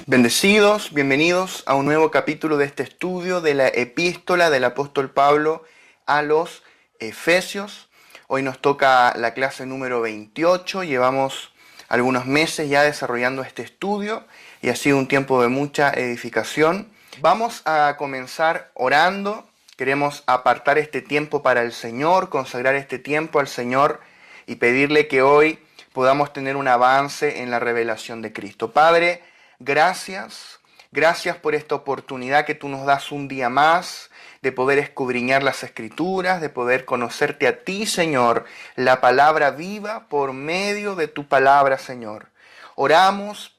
Bendecidos, bienvenidos a un nuevo capítulo de este estudio de la epístola del apóstol Pablo a los Efesios. Hoy nos toca la clase número 28, llevamos algunos meses ya desarrollando este estudio y ha sido un tiempo de mucha edificación. Vamos a comenzar orando, queremos apartar este tiempo para el Señor, consagrar este tiempo al Señor y pedirle que hoy podamos tener un avance en la revelación de Cristo. Padre, gracias por esta oportunidad que tú nos das un día más de poder escudriñar las Escrituras, de poder conocerte a ti, Señor, la palabra viva por medio de tu palabra, Señor. Oramos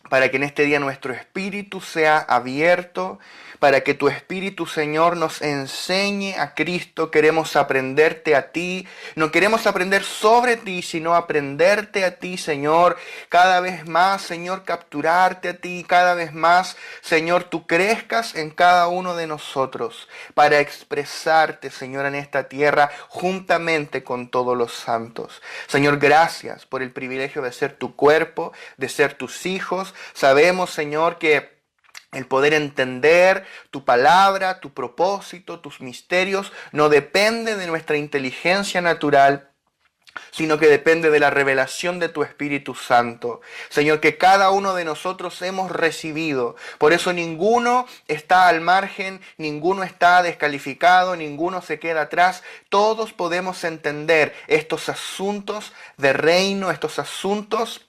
para que en este día nuestro espíritu sea abierto, para que tu Espíritu, Señor, nos enseñe a Cristo. Queremos aprenderte a ti. No queremos aprender sobre ti, sino aprenderte a ti, Señor. Cada vez más, Señor, capturarte a ti. Cada vez más, Señor, tú crezcas en cada uno de nosotros para expresarte, Señor, en esta tierra juntamente con todos los santos. Señor, gracias por el privilegio de ser tu cuerpo, de ser tus hijos. Sabemos, Señor, que el poder entender tu palabra, tu propósito, tus misterios, no depende de nuestra inteligencia natural, sino que depende de la revelación de tu Espíritu Santo. Señor, que cada uno de nosotros hemos recibido. Por eso ninguno está al margen, ninguno está descalificado, ninguno se queda atrás. Todos podemos entender estos asuntos de reino, estos asuntos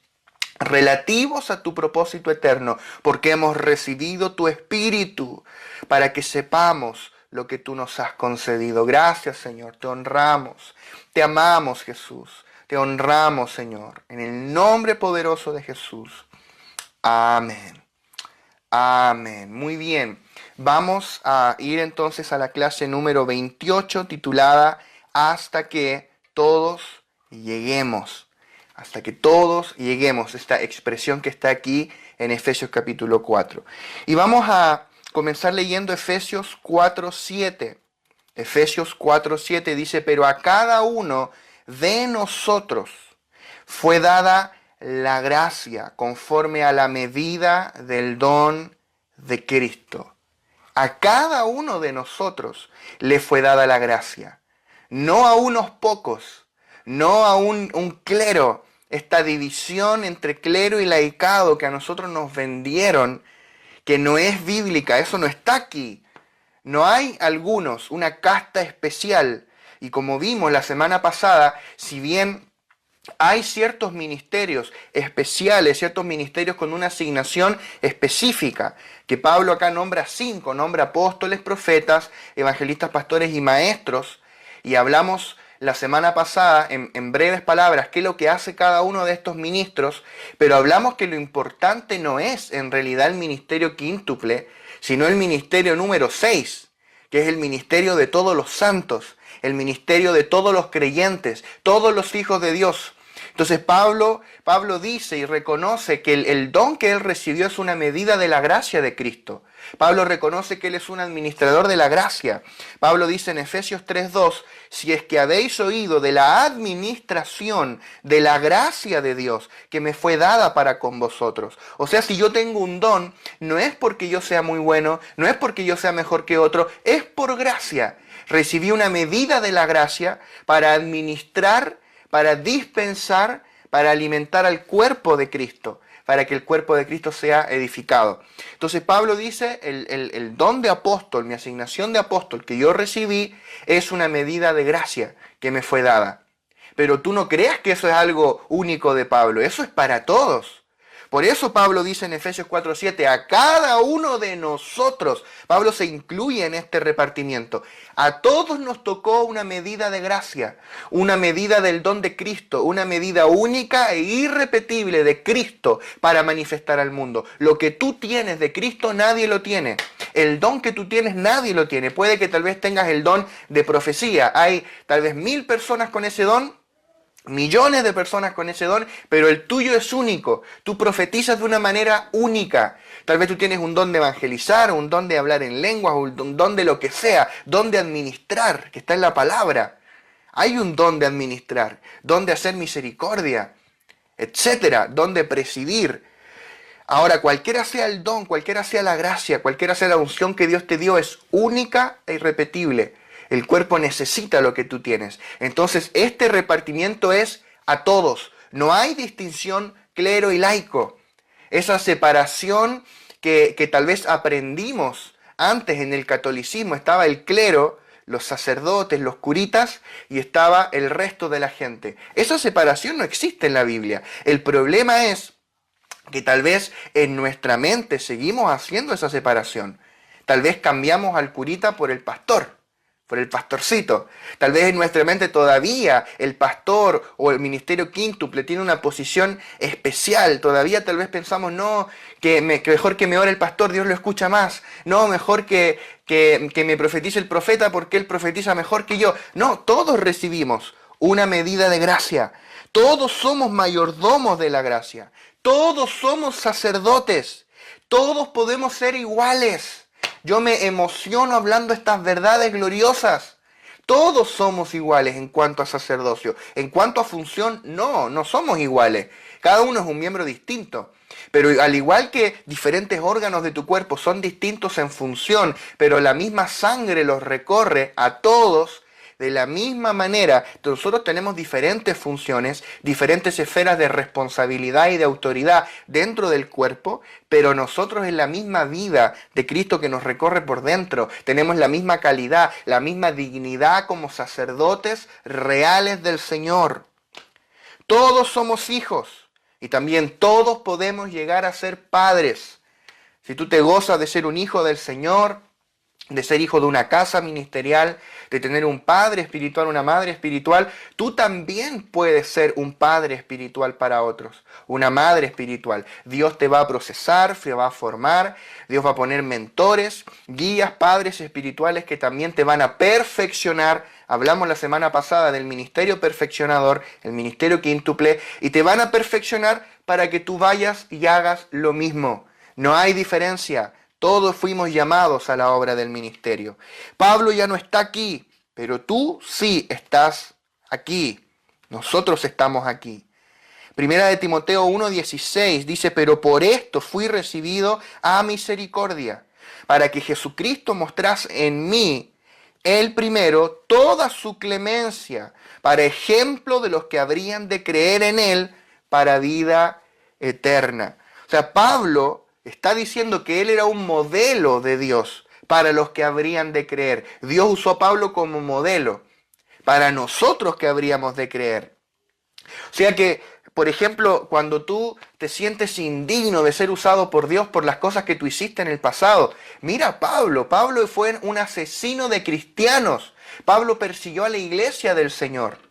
relativos a tu propósito eterno, porque hemos recibido tu Espíritu para que sepamos lo que tú nos has concedido. Gracias, Señor, te honramos, te amamos, Jesús, te honramos, Señor, en el nombre poderoso de Jesús. Amén. Amén. Muy bien. Vamos a ir entonces a la clase número 28 titulada Hasta que todos lleguemos. Hasta que todos lleguemos, esta expresión que está aquí en Efesios capítulo 4. Y vamos a comenzar leyendo Efesios 4:7. Efesios 4:7 dice, pero a cada uno de nosotros fue dada la gracia conforme a la medida del don de Cristo. A cada uno de nosotros le fue dada la gracia. No a unos pocos, no a un clero. Esta división entre clero y laicado que a nosotros nos vendieron, que no es bíblica, eso no está aquí. No hay algunos, una casta especial. Y como vimos la semana pasada, si bien hay ciertos ministerios especiales, ciertos ministerios con una asignación específica, que Pablo acá nombra 5, nombra apóstoles, profetas, evangelistas, pastores y maestros, y hablamos la semana pasada, en breves palabras, qué es lo que hace cada uno de estos ministros, pero hablamos que lo importante no es en realidad el ministerio quíntuple, sino el ministerio número 6, que es el ministerio de todos los santos, el ministerio de todos los creyentes, todos los hijos de Dios. Entonces Pablo dice y reconoce que el don que él recibió es una medida de la gracia de Cristo. Pablo reconoce que él es un administrador de la gracia. Pablo dice en Efesios 3:2, si es que habéis oído de la administración de la gracia de Dios que me fue dada para con vosotros. O sea, si yo tengo un don, no es porque yo sea muy bueno, no es porque yo sea mejor que otro, es por gracia. Recibí una medida de la gracia para administrar, para dispensar, para alimentar al cuerpo de Cristo, para que el cuerpo de Cristo sea edificado. Entonces Pablo dice, el don de apóstol, mi asignación de apóstol que yo recibí, es una medida de gracia que me fue dada. Pero tú no creas que eso es algo único de Pablo, eso es para todos. Por eso Pablo dice en Efesios 4:7, a cada uno de nosotros, Pablo se incluye en este repartimiento, a todos nos tocó una medida de gracia, una medida del don de Cristo, una medida única e irrepetible de Cristo para manifestar al mundo. Lo que tú tienes de Cristo nadie lo tiene. El don que tú tienes nadie lo tiene. Puede que tal vez tengas el don de profecía. Hay tal vez 1000 personas con ese don, millones de personas con ese don, pero el tuyo es único. Tú profetizas de una manera única. Tal vez tú tienes un don de evangelizar, un don de hablar en lenguas, un don de lo que sea, don de administrar, que está en la palabra. Hay un don de administrar, don de hacer misericordia, etcétera, don de presidir. Ahora, cualquiera sea el don, cualquiera sea la gracia, cualquiera sea la unción que Dios te dio, es única e irrepetible. El cuerpo necesita lo que tú tienes. Entonces, este repartimiento es a todos. No hay distinción clero y laico. Esa separación que tal vez aprendimos antes en el catolicismo, estaba el clero, los sacerdotes, los curitas, y estaba el resto de la gente. Esa separación no existe en la Biblia. El problema es que tal vez en nuestra mente seguimos haciendo esa separación. Tal vez cambiamos al curita por el pastorcito. Tal vez en nuestra mente todavía el pastor o el ministerio quíntuple tiene una posición especial. Todavía tal vez pensamos, no, que mejor que me ore el pastor, Dios lo escucha más. No, mejor que me profetice el profeta porque él profetiza mejor que yo. No, todos recibimos una medida de gracia. Todos somos mayordomos de la gracia. Todos somos sacerdotes. Todos podemos ser iguales. Yo me emociono hablando estas verdades gloriosas. Todos somos iguales en cuanto a sacerdocio. En cuanto a función, no somos iguales. Cada uno es un miembro distinto. Pero al igual que diferentes órganos de tu cuerpo son distintos en función, pero la misma sangre los recorre a todos, de la misma manera, nosotros tenemos diferentes funciones, diferentes esferas de responsabilidad y de autoridad dentro del cuerpo, pero nosotros en la misma vida de Cristo que nos recorre por dentro, tenemos la misma calidad, la misma dignidad como sacerdotes reales del Señor. Todos somos hijos y también todos podemos llegar a ser padres. Si tú te gozas de ser un hijo del Señor, de ser hijo de una casa ministerial, de tener un padre espiritual, una madre espiritual, tú también puedes ser un padre espiritual para otros, una madre espiritual. Dios te va a procesar, te va a formar, Dios va a poner mentores, guías, padres espirituales que también te van a perfeccionar. Hablamos la semana pasada del ministerio perfeccionador, el ministerio quíntuple, y te van a perfeccionar para que tú vayas y hagas lo mismo. No hay diferencia. Todos fuimos llamados a la obra del ministerio. Pablo ya no está aquí, pero tú sí estás aquí. Nosotros estamos aquí. Primera de Timoteo 1:16 dice, pero por esto fui recibido a misericordia, para que Jesucristo mostrase en mí, el primero, toda su clemencia, para ejemplo de los que habrían de creer en él para vida eterna. O sea, Pablo está diciendo que él era un modelo de Dios para los que habrían de creer. Dios usó a Pablo como modelo para nosotros que habríamos de creer. O sea que, por ejemplo, cuando tú te sientes indigno de ser usado por Dios por las cosas que tú hiciste en el pasado, mira a Pablo. Pablo fue un asesino de cristianos. Pablo persiguió a la iglesia del Señor.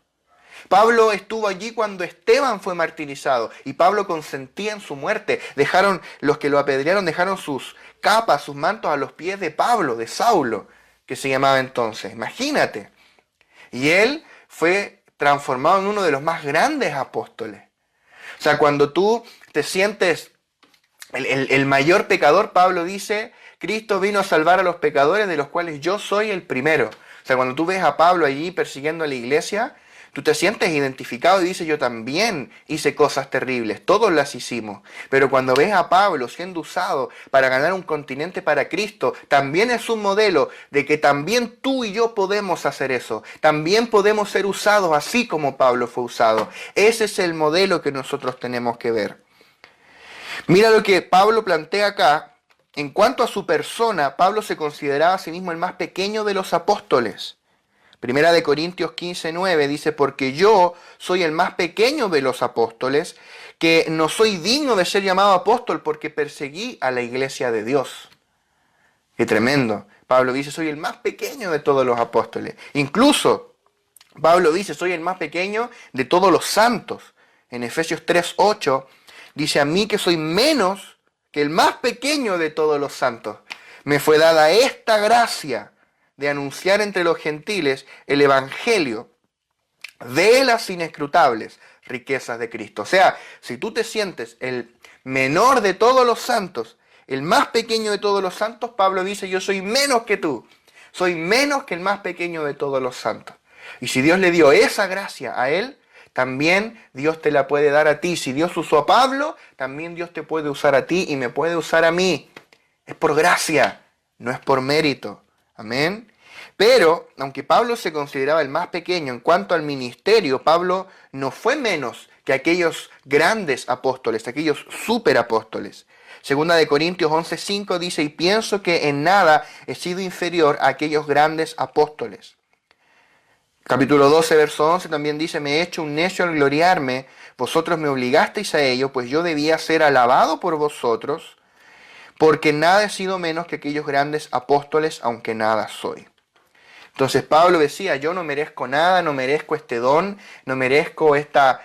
Pablo estuvo allí cuando Esteban fue martirizado y Pablo consentía en su muerte. Los que lo apedrearon dejaron sus capas, sus mantos a los pies de Pablo, de Saulo, que se llamaba entonces. Imagínate. Y él fue transformado en uno de los más grandes apóstoles. O sea, cuando tú te sientes el mayor pecador, Pablo dice, Cristo vino a salvar a los pecadores de los cuales yo soy el primero. O sea, cuando tú ves a Pablo allí persiguiendo a la iglesia, tú te sientes identificado y dices, yo también hice cosas terribles, todos las hicimos. Pero cuando ves a Pablo siendo usado para ganar un continente para Cristo, también es un modelo de que también tú y yo podemos hacer eso. También podemos ser usados así como Pablo fue usado. Ese es el modelo que nosotros tenemos que ver. Mira lo que Pablo plantea acá. En cuanto a su persona, Pablo se consideraba a sí mismo el más pequeño de los apóstoles. Primera de Corintios 15:9 dice, porque yo soy el más pequeño de los apóstoles, que no soy digno de ser llamado apóstol porque perseguí a la iglesia de Dios. Qué tremendo. Pablo dice, soy el más pequeño de todos los apóstoles. Incluso, Pablo dice, soy el más pequeño de todos los santos. En Efesios 3:8 dice, a mí que soy menos que el más pequeño de todos los santos. Me fue dada esta gracia de anunciar entre los gentiles el evangelio de las inescrutables riquezas de Cristo. O sea, si tú te sientes el menor de todos los santos, el más pequeño de todos los santos, Pablo dice, yo soy menos que tú, soy menos que el más pequeño de todos los santos. Y si Dios le dio esa gracia a él, también Dios te la puede dar a ti. Si Dios usó a Pablo, también Dios te puede usar a ti y me puede usar a mí. Es por gracia, no es por mérito. Amén. Pero, aunque Pablo se consideraba el más pequeño en cuanto al ministerio, Pablo no fue menos que aquellos grandes apóstoles, aquellos superapóstoles. Segunda de Corintios 11:5 dice, y pienso que en nada he sido inferior a aquellos grandes apóstoles. Capítulo 12, verso 11 también dice, me he hecho un necio al gloriarme, vosotros me obligasteis a ello, pues yo debía ser alabado por vosotros, porque nada he sido menos que aquellos grandes apóstoles, aunque nada soy. Entonces Pablo decía, yo no merezco nada, no merezco este don, no merezco esta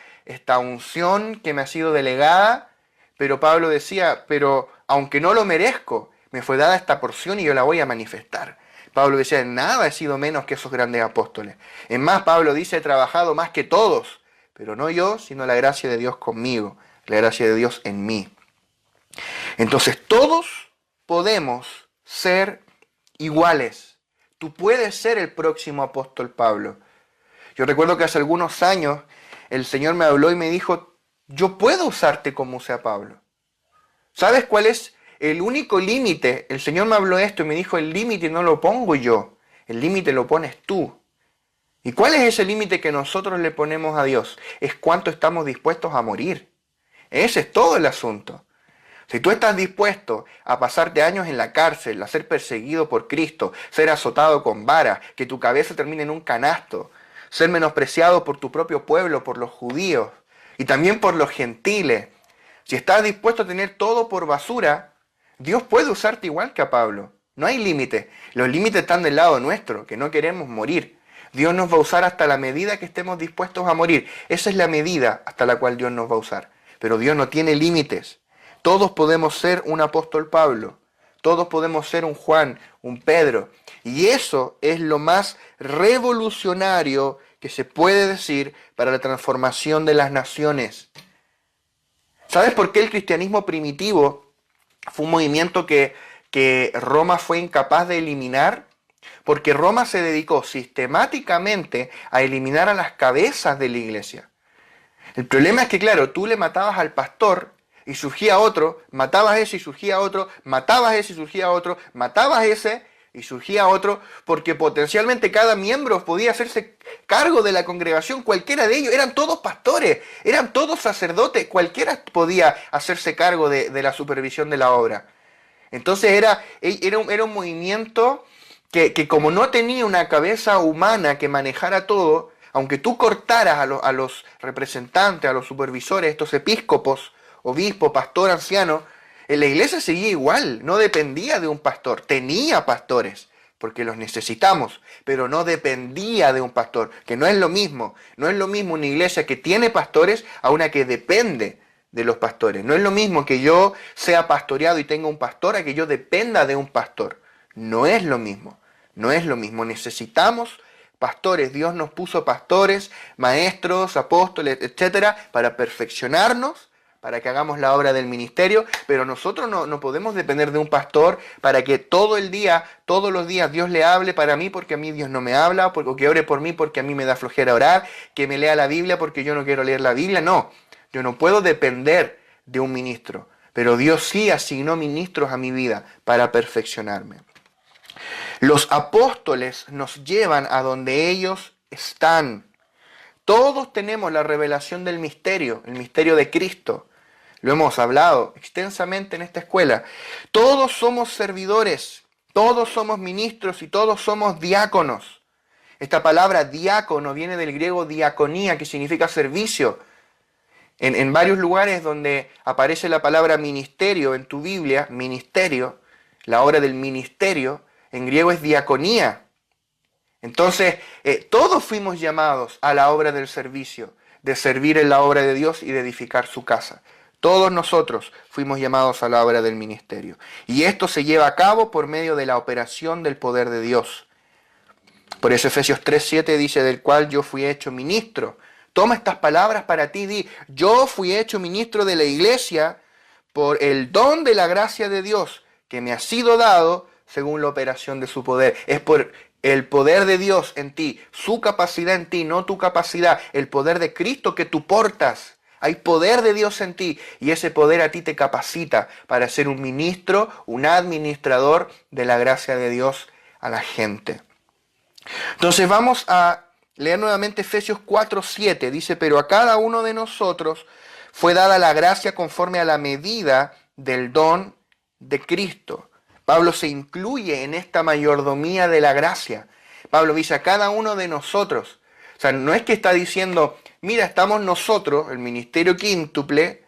unción que me ha sido delegada, pero Pablo decía, pero aunque no lo merezco, me fue dada esta porción y yo la voy a manifestar. Pablo decía, nada he sido menos que esos grandes apóstoles. Es más, Pablo dice, he trabajado más que todos, pero no yo, sino la gracia de Dios conmigo, la gracia de Dios en mí. Entonces todos podemos ser iguales. Tú puedes ser el próximo apóstol Pablo. Yo recuerdo que hace algunos años el Señor me habló y me dijo, yo puedo usarte como usé a Pablo. ¿Sabes cuál es el único límite? El Señor me habló esto y me dijo, el límite no lo pongo yo, el límite lo pones tú. ¿Y cuál es ese límite que nosotros le ponemos a Dios? Es cuánto estamos dispuestos a morir. Ese es todo el asunto. Si tú estás dispuesto a pasarte años en la cárcel, a ser perseguido por Cristo, ser azotado con vara, que tu cabeza termine en un canasto, ser menospreciado por tu propio pueblo, por los judíos y también por los gentiles, si estás dispuesto a tener todo por basura, Dios puede usarte igual que a Pablo. No hay límite. Los límites están del lado nuestro, que no queremos morir. Dios nos va a usar hasta la medida que estemos dispuestos a morir. Esa es la medida hasta la cual Dios nos va a usar. Pero Dios no tiene límites. Todos podemos ser un apóstol Pablo. Todos podemos ser un Juan, un Pedro. Y eso es lo más revolucionario que se puede decir para la transformación de las naciones. ¿Sabes por qué el cristianismo primitivo fue un movimiento que Roma fue incapaz de eliminar? Porque Roma se dedicó sistemáticamente a eliminar a las cabezas de la iglesia. El problema es que, claro, tú le matabas al pastor y surgía otro, matabas a ese y surgía otro, matabas a ese y surgía otro, matabas a ese y surgía otro, porque potencialmente cada miembro podía hacerse cargo de la congregación, cualquiera de ellos, eran todos pastores, eran todos sacerdotes, cualquiera podía hacerse cargo de la supervisión de la obra. Entonces era un movimiento que como no tenía una cabeza humana que manejara todo, aunque tú cortaras a los representantes, a los supervisores, estos episcopos, obispo, pastor, anciano, en la iglesia seguía igual, no dependía de un pastor, tenía pastores, porque los necesitamos, pero no dependía de un pastor, que no es lo mismo una iglesia que tiene pastores a una que depende de los pastores, no es lo mismo que yo sea pastoreado y tenga un pastor a que yo dependa de un pastor, no es lo mismo, necesitamos pastores, Dios nos puso pastores, maestros, apóstoles, etcétera, para perfeccionarnos, para que hagamos la obra del ministerio, pero nosotros no podemos depender de un pastor para que todo el día, todos los días Dios le hable para mí porque a mí Dios no me habla, o que ore por mí porque a mí me da flojera orar, que me lea la Biblia porque yo no quiero leer la Biblia. No, yo no puedo depender de un ministro, pero Dios sí asignó ministros a mi vida para perfeccionarme. Los apóstoles nos llevan a donde ellos están. Todos tenemos la revelación del misterio, el misterio de Cristo. Lo hemos hablado extensamente en esta escuela. Todos somos servidores, todos somos ministros y todos somos diáconos. Esta palabra diácono viene del griego diaconía, que significa servicio. En varios lugares donde aparece la palabra ministerio en tu Biblia, ministerio, la obra del ministerio, en griego es diaconía. Entonces, todos fuimos llamados a la obra del servicio, de servir en la obra de Dios y de edificar su casa. Todos nosotros fuimos llamados a la obra del ministerio. Y esto se lleva a cabo por medio de la operación del poder de Dios. Por eso Efesios 3:7 dice, del cual yo fui hecho ministro. Toma estas palabras para ti, di, yo fui hecho ministro de la iglesia por el don de la gracia de Dios que me ha sido dado según la operación de su poder. Es por El poder de Dios en ti, su capacidad en ti, no tu capacidad, el poder de Cristo que tú portas. Hay poder de Dios en ti y ese poder a ti te capacita para ser un ministro, un administrador de la gracia de Dios a la gente. Entonces vamos a leer nuevamente Efesios 4:7. Dice, pero a cada uno de nosotros fue dada la gracia conforme a la medida del don de Cristo. Pablo se incluye en esta mayordomía de la gracia. Pablo dice a cada uno de nosotros. O sea, no es que está diciendo, mira, estamos nosotros, el ministerio quíntuple,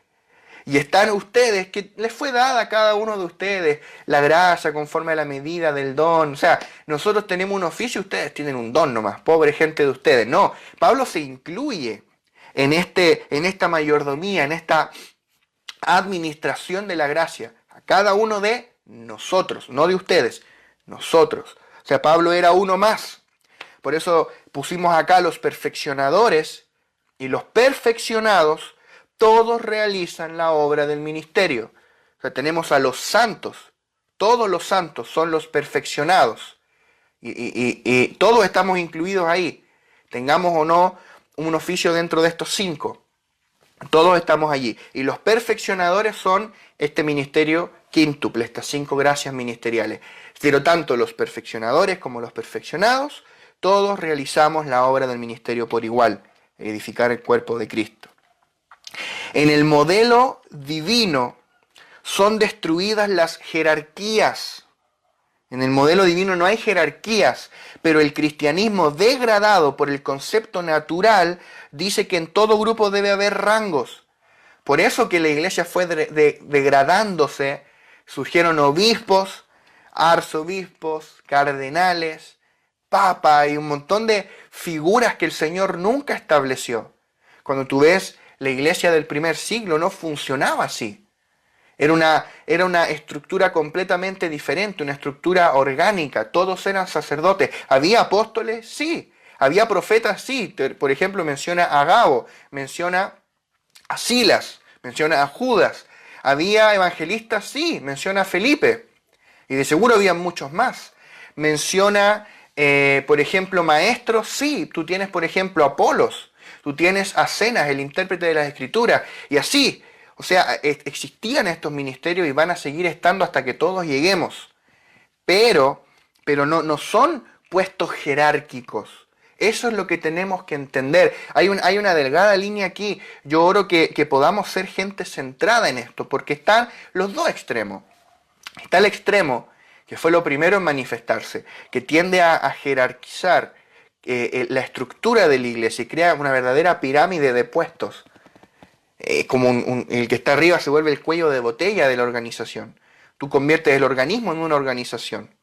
y están ustedes, que les fue dada a cada uno de ustedes la gracia conforme a la medida del don. O sea, nosotros tenemos un oficio, ustedes tienen un don nomás, pobre gente de ustedes. No, Pablo se incluye en esta mayordomía, en esta administración de la gracia, a cada uno de nosotros, no de ustedes, nosotros. O sea, Pablo era uno más. Por eso pusimos acá los perfeccionadores y los perfeccionados, todos realizan la obra del ministerio. O sea, tenemos a los santos, todos los santos son los perfeccionados. Y todos estamos incluidos ahí, tengamos o no un oficio dentro de estos 5. Todos estamos allí. Y los perfeccionadores son este ministerio quíntuple, estas 5 gracias ministeriales. Pero tanto los perfeccionadores como los perfeccionados, todos realizamos la obra del ministerio por igual, edificar el cuerpo de Cristo. En el modelo divino son destruidas las jerarquías. En el modelo divino no hay jerarquías, pero el cristianismo degradado por el concepto natural dice que en todo grupo debe haber rangos. Por eso que la iglesia fue degradándose, surgieron obispos, arzobispos, cardenales, papa y un montón de figuras que el Señor nunca estableció. Cuando tú ves la iglesia del primer siglo no funcionaba así. Era una estructura completamente diferente, una estructura orgánica. Todos eran sacerdotes. ¿Había apóstoles? Sí. ¿Había profetas? Sí. Por ejemplo, menciona a Agabo, menciona a Silas, menciona a Judas. ¿Había evangelistas? Sí. Menciona a Felipe. Y de seguro había muchos más. Menciona, por ejemplo, maestros. Sí. Tú tienes, por ejemplo, a Apolos. Tú tienes a Zenas, el intérprete de las Escrituras. Y así. O sea, existían estos ministerios y van a seguir estando hasta que todos lleguemos. Pero no son puestos jerárquicos. Eso es lo que tenemos que entender. Hay una delgada línea aquí. Yo oro que podamos ser gente centrada en esto, porque están los dos extremos. Está el extremo, que fue lo primero en manifestarse, que tiende a jerarquizar la estructura de la iglesia y crea una verdadera pirámide de puestos. Como el que está arriba se vuelve el cuello de botella de la organización. Tú conviertes el organismo en una organización.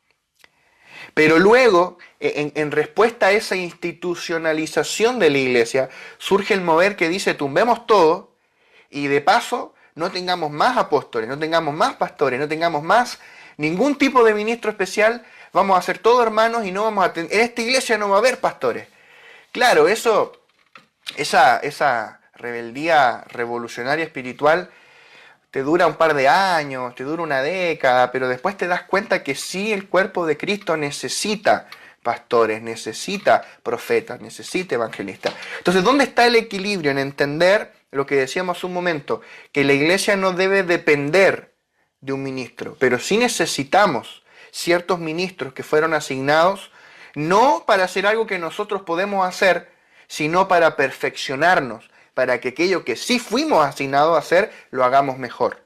Pero luego, en respuesta a esa institucionalización de la iglesia, surge el mover que dice, tumbemos todo y de paso no tengamos más apóstoles, no tengamos más pastores, no tengamos más ningún tipo de ministro especial, vamos a ser todos hermanos y no vamos a en esta iglesia no va a haber pastores. Claro, esa rebeldía revolucionaria espiritual te dura un par de años, te dura una década, pero después te das cuenta que sí, el cuerpo de Cristo necesita pastores, necesita profetas, necesita evangelistas. Entonces, ¿dónde está el equilibrio en entender lo que decíamos hace un momento? Que la iglesia no debe depender de un ministro, pero sí necesitamos ciertos ministros que fueron asignados no para hacer algo que nosotros podemos hacer, sino para perfeccionarnos, para que aquello que sí fuimos asignados a hacer, lo hagamos mejor.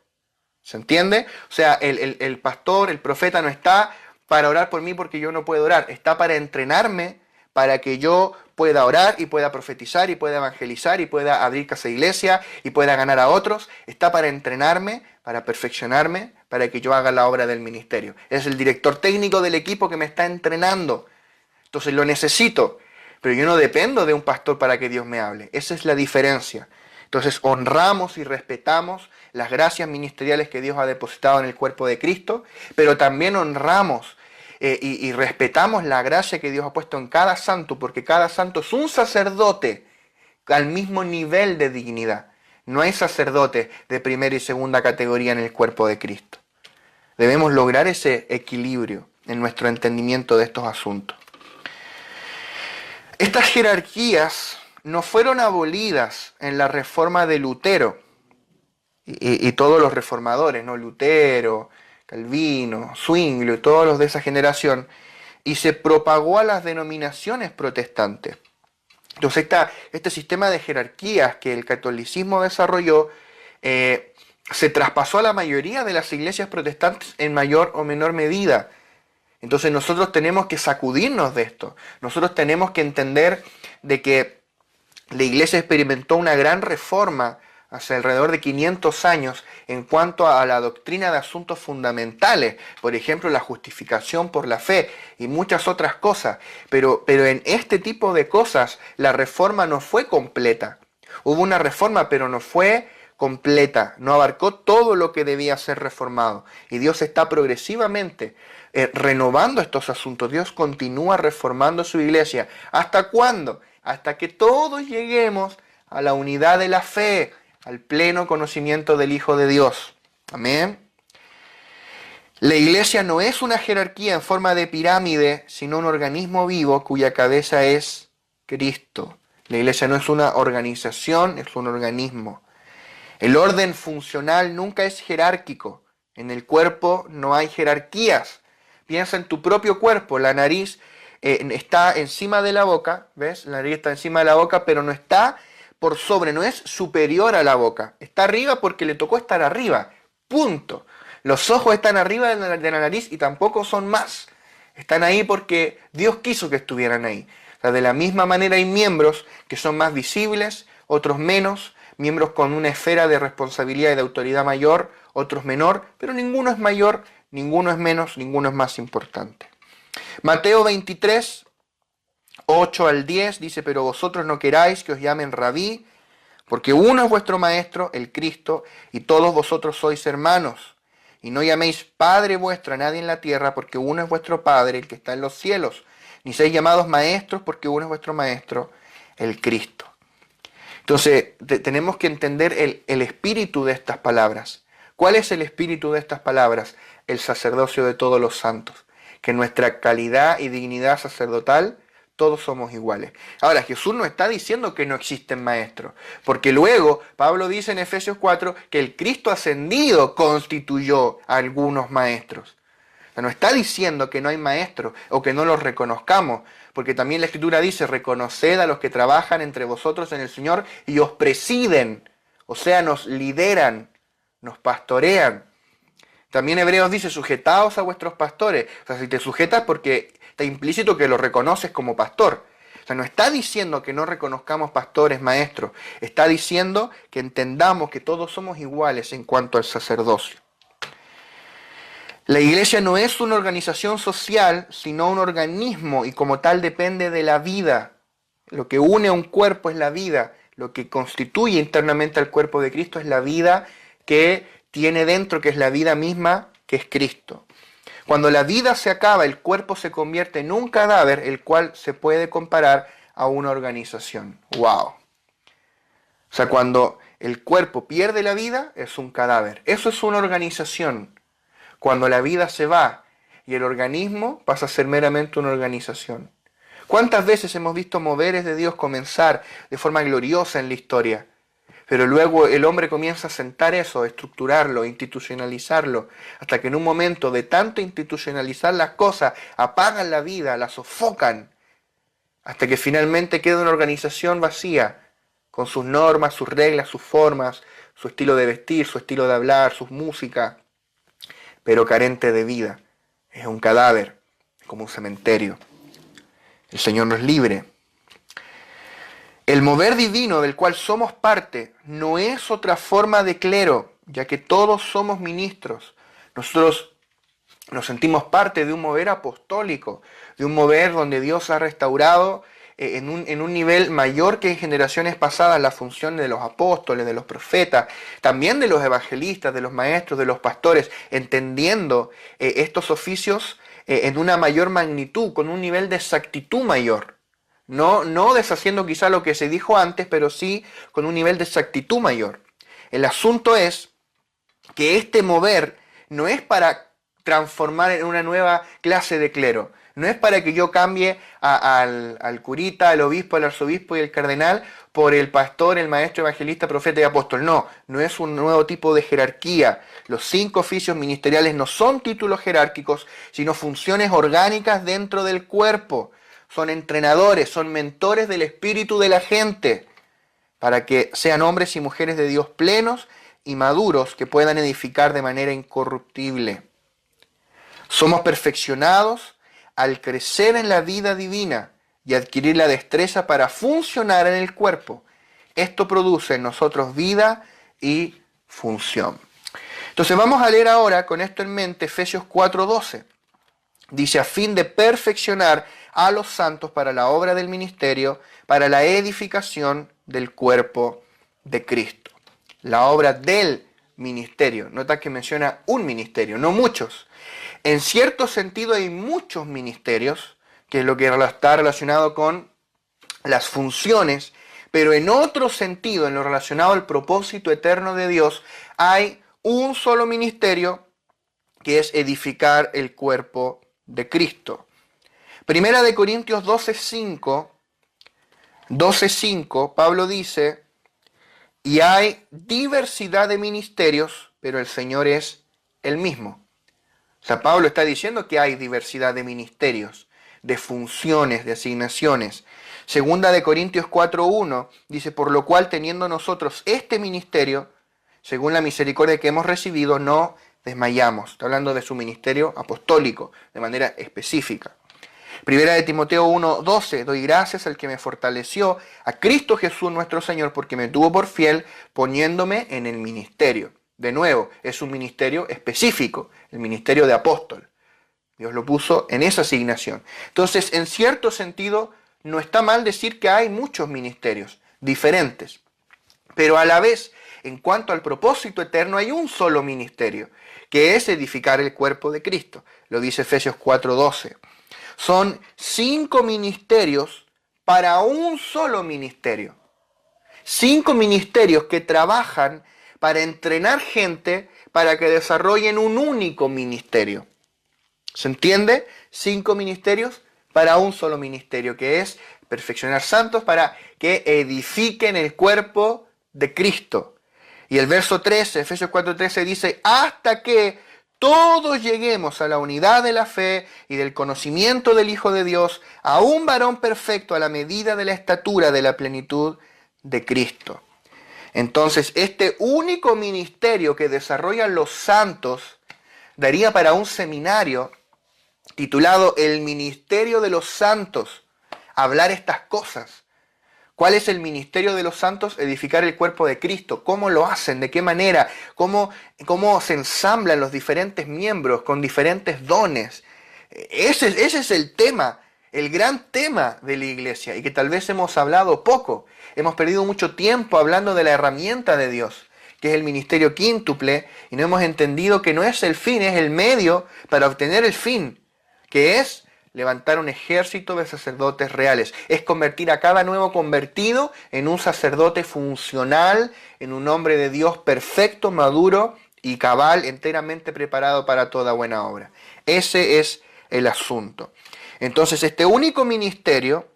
¿Se entiende? O sea, el pastor, el profeta no está para orar por mí porque yo no puedo orar, está para entrenarme, para que yo pueda orar y pueda profetizar y pueda evangelizar y pueda abrir casa de iglesia y pueda ganar a otros. Está para entrenarme, para perfeccionarme, para que yo haga la obra del ministerio. Es el director técnico del equipo que me está entrenando. Entonces lo necesito. Pero yo no dependo de un pastor para que Dios me hable. Esa es la diferencia. Entonces honramos y respetamos las gracias ministeriales que Dios ha depositado en el cuerpo de Cristo, pero también honramos y respetamos la gracia que Dios ha puesto en cada santo, porque cada santo es un sacerdote al mismo nivel de dignidad. No hay sacerdotes de primera y segunda categoría en el cuerpo de Cristo. Debemos lograr ese equilibrio en nuestro entendimiento de estos asuntos. Estas jerarquías no fueron abolidas en la reforma de Lutero y todos los reformadores, ¿no? Lutero, Calvino, Zwinglio y todos los de esa generación, y se propagó a las denominaciones protestantes. Entonces este sistema de jerarquías que el catolicismo desarrolló se traspasó a la mayoría de las iglesias protestantes en mayor o menor medida. Entonces nosotros tenemos que sacudirnos de esto. Nosotros tenemos que entender de que la iglesia experimentó una gran reforma hace alrededor de 500 años en cuanto a la doctrina de asuntos fundamentales, por ejemplo la justificación por la fe y muchas otras cosas, pero en este tipo de cosas la reforma no fue completa. Hubo una reforma pero no fue completa, no abarcó todo lo que debía ser reformado y Dios está progresivamente renovando estos asuntos. Dios continúa reformando su iglesia. ¿Hasta cuándo? Hasta que todos lleguemos a la unidad de la fe, al pleno conocimiento del Hijo de Dios. Amén. La iglesia no es una jerarquía en forma de pirámide, sino un organismo vivo cuya cabeza es Cristo. La iglesia no es una organización, es un organismo. El orden funcional nunca es jerárquico. En el cuerpo no hay jerarquías. Piensa en tu propio cuerpo. La nariz está encima de la boca, ¿ves? La nariz está encima de la boca, pero no está por sobre, no es superior a la boca. Está arriba porque le tocó estar arriba. Punto. Los ojos están arriba de la nariz y tampoco son más. Están ahí porque Dios quiso que estuvieran ahí. O sea, de la misma manera hay miembros que son más visibles, otros menos, miembros con una esfera de responsabilidad y de autoridad mayor, otros menor, pero ninguno es mayor, ninguno es menos, ninguno es más importante. Mateo 23, 8 al 10 dice, pero vosotros no queráis que os llamen rabí, porque uno es vuestro maestro, el Cristo, y todos vosotros sois hermanos. Y no llaméis Padre vuestro a nadie en la tierra, porque uno es vuestro Padre, el que está en los cielos. Ni seáis llamados maestros, porque uno es vuestro Maestro, el Cristo. Entonces, tenemos que entender el espíritu de estas palabras. ¿Cuál es el espíritu de estas palabras? El sacerdocio de todos los santos. Que nuestra calidad y dignidad sacerdotal, todos somos iguales. Ahora, Jesús no está diciendo que no existen maestros, porque luego Pablo dice en Efesios 4 que el Cristo ascendido constituyó a algunos maestros. O sea, no está diciendo que no hay maestros o que no los reconozcamos, porque también la Escritura dice, reconoced a los que trabajan entre vosotros en el Señor y os presiden, o sea, nos lideran, nos pastorean. También Hebreos dice, sujetaos a vuestros pastores. O sea, si te sujetas porque está implícito que lo reconoces como pastor. O sea, no está diciendo que no reconozcamos pastores, maestros. Está diciendo que entendamos que todos somos iguales en cuanto al sacerdocio. La iglesia no es una organización social, sino un organismo y como tal depende de la vida. Lo que une a un cuerpo es la vida. Lo que constituye internamente al cuerpo de Cristo es la vida que tiene dentro, que es la vida misma, que es Cristo. Cuando la vida se acaba, el cuerpo se convierte en un cadáver, el cual se puede comparar a una organización. ¡Wow! O sea, cuando el cuerpo pierde la vida, es un cadáver. Eso es una organización. Cuando la vida se va y el organismo pasa a ser meramente una organización. ¿Cuántas veces hemos visto moveres de Dios comenzar de forma gloriosa en la historia? Pero luego el hombre comienza a sentar eso, a estructurarlo, a institucionalizarlo, hasta que en un momento de tanto institucionalizar las cosas, apagan la vida, la sofocan, hasta que finalmente queda una organización vacía, con sus normas, sus reglas, sus formas, su estilo de vestir, su estilo de hablar, sus músicas, pero carente de vida. Es un cadáver, como un cementerio. El Señor nos libre. El mover divino del cual somos parte no es otra forma de clero, ya que todos somos ministros. Nosotros nos sentimos parte de un mover apostólico, de un mover donde Dios ha restaurado en un nivel mayor que en generaciones pasadas la función de los apóstoles, de los profetas, también de los evangelistas, de los maestros, de los pastores, entendiendo estos oficios en una mayor magnitud, con un nivel de exactitud mayor. No deshaciendo quizá lo que se dijo antes, pero sí con un nivel de exactitud mayor. El asunto es que este mover no es para transformar en una nueva clase de clero. No es para que yo cambie al curita, al obispo, al arzobispo y al cardenal por el pastor, el maestro, evangelista, profeta y apóstol. No, no es un nuevo tipo de jerarquía. Los 5 oficios ministeriales no son títulos jerárquicos, sino funciones orgánicas dentro del cuerpo. Son entrenadores, son mentores del espíritu de la gente, para que sean hombres y mujeres de Dios plenos y maduros que puedan edificar de manera incorruptible. Somos perfeccionados al crecer en la vida divina y adquirir la destreza para funcionar en el cuerpo. Esto produce en nosotros vida y función. Entonces vamos a leer ahora, con esto en mente, Efesios 4:12. Dice, a fin de perfeccionar a los santos para la obra del ministerio, para la edificación del cuerpo de Cristo. La obra del ministerio. Nota que menciona un ministerio, no muchos. En cierto sentido hay muchos ministerios, que es lo que está relacionado con las funciones, pero en otro sentido, en lo relacionado al propósito eterno de Dios, hay un solo ministerio, que es edificar el cuerpo de Cristo. Primera de Corintios 12:5, Pablo dice, y hay diversidad de ministerios, pero el Señor es el mismo. O sea, Pablo está diciendo que hay diversidad de ministerios, de funciones, de asignaciones. Segunda de Corintios 4:1 dice, por lo cual teniendo nosotros este ministerio, según la misericordia que hemos recibido, no desmayamos. Está hablando de su ministerio apostólico, de manera específica. Primera de Timoteo 1:12, doy gracias al que me fortaleció, a Cristo Jesús nuestro Señor, porque me tuvo por fiel poniéndome en el ministerio. De nuevo, es un ministerio específico, el ministerio de apóstol. Dios lo puso en esa asignación. Entonces, en cierto sentido, no está mal decir que hay muchos ministerios diferentes. Pero a la vez, en cuanto al propósito eterno, hay un solo ministerio, que es edificar el cuerpo de Cristo. Lo dice Efesios 4:12. Son 5 ministerios para un solo ministerio. 5 ministerios que trabajan para entrenar gente para que desarrollen un único ministerio. ¿Se entiende? 5 ministerios para un solo ministerio, que es perfeccionar santos para que edifiquen el cuerpo de Cristo. Y el verso 13, Efesios 4:13 dice, hasta que todos lleguemos a la unidad de la fe y del conocimiento del Hijo de Dios, a un varón perfecto a la medida de la estatura de la plenitud de Cristo. Entonces, este único ministerio que desarrollan los santos daría para un seminario titulado El Ministerio de los Santos, hablar estas cosas. ¿Cuál es el ministerio de los santos? Edificar el cuerpo de Cristo. ¿Cómo lo hacen? ¿De qué manera? ¿Cómo se ensamblan los diferentes miembros con diferentes dones? Ese es el tema, el gran tema de la iglesia, y que tal vez hemos hablado poco. Hemos perdido mucho tiempo hablando de la herramienta de Dios, que es el ministerio quíntuple, y no hemos entendido que no es el fin, es el medio para obtener el fin, que es levantar un ejército de sacerdotes reales. Es convertir a cada nuevo convertido en un sacerdote funcional, en un hombre de Dios perfecto, maduro y cabal, enteramente preparado para toda buena obra. Ese es el asunto. Entonces, este único ministerio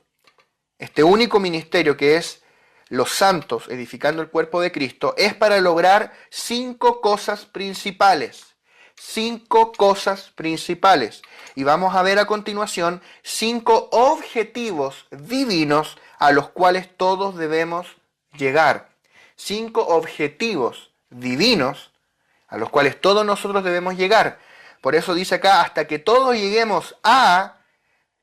que es los santos edificando el cuerpo de Cristo, es para lograr 5 cosas principales. 5 cosas principales. Y vamos a ver a continuación 5 objetivos divinos a los cuales todos debemos llegar. 5 objetivos divinos a los cuales todos nosotros debemos llegar. Por eso dice acá, hasta que todos lleguemos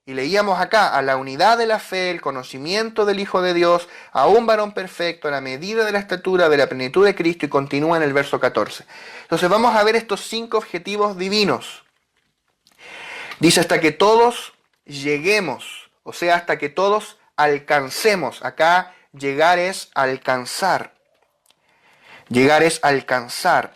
y leíamos acá, a la unidad de la fe, el conocimiento del Hijo de Dios, a un varón perfecto, a la medida de la estatura de la plenitud de Cristo, y continúa en el verso 14. Entonces vamos a ver estos 5 objetivos divinos. Dice, hasta que todos lleguemos, o sea, hasta que todos alcancemos. Acá llegar es alcanzar. Llegar es alcanzar.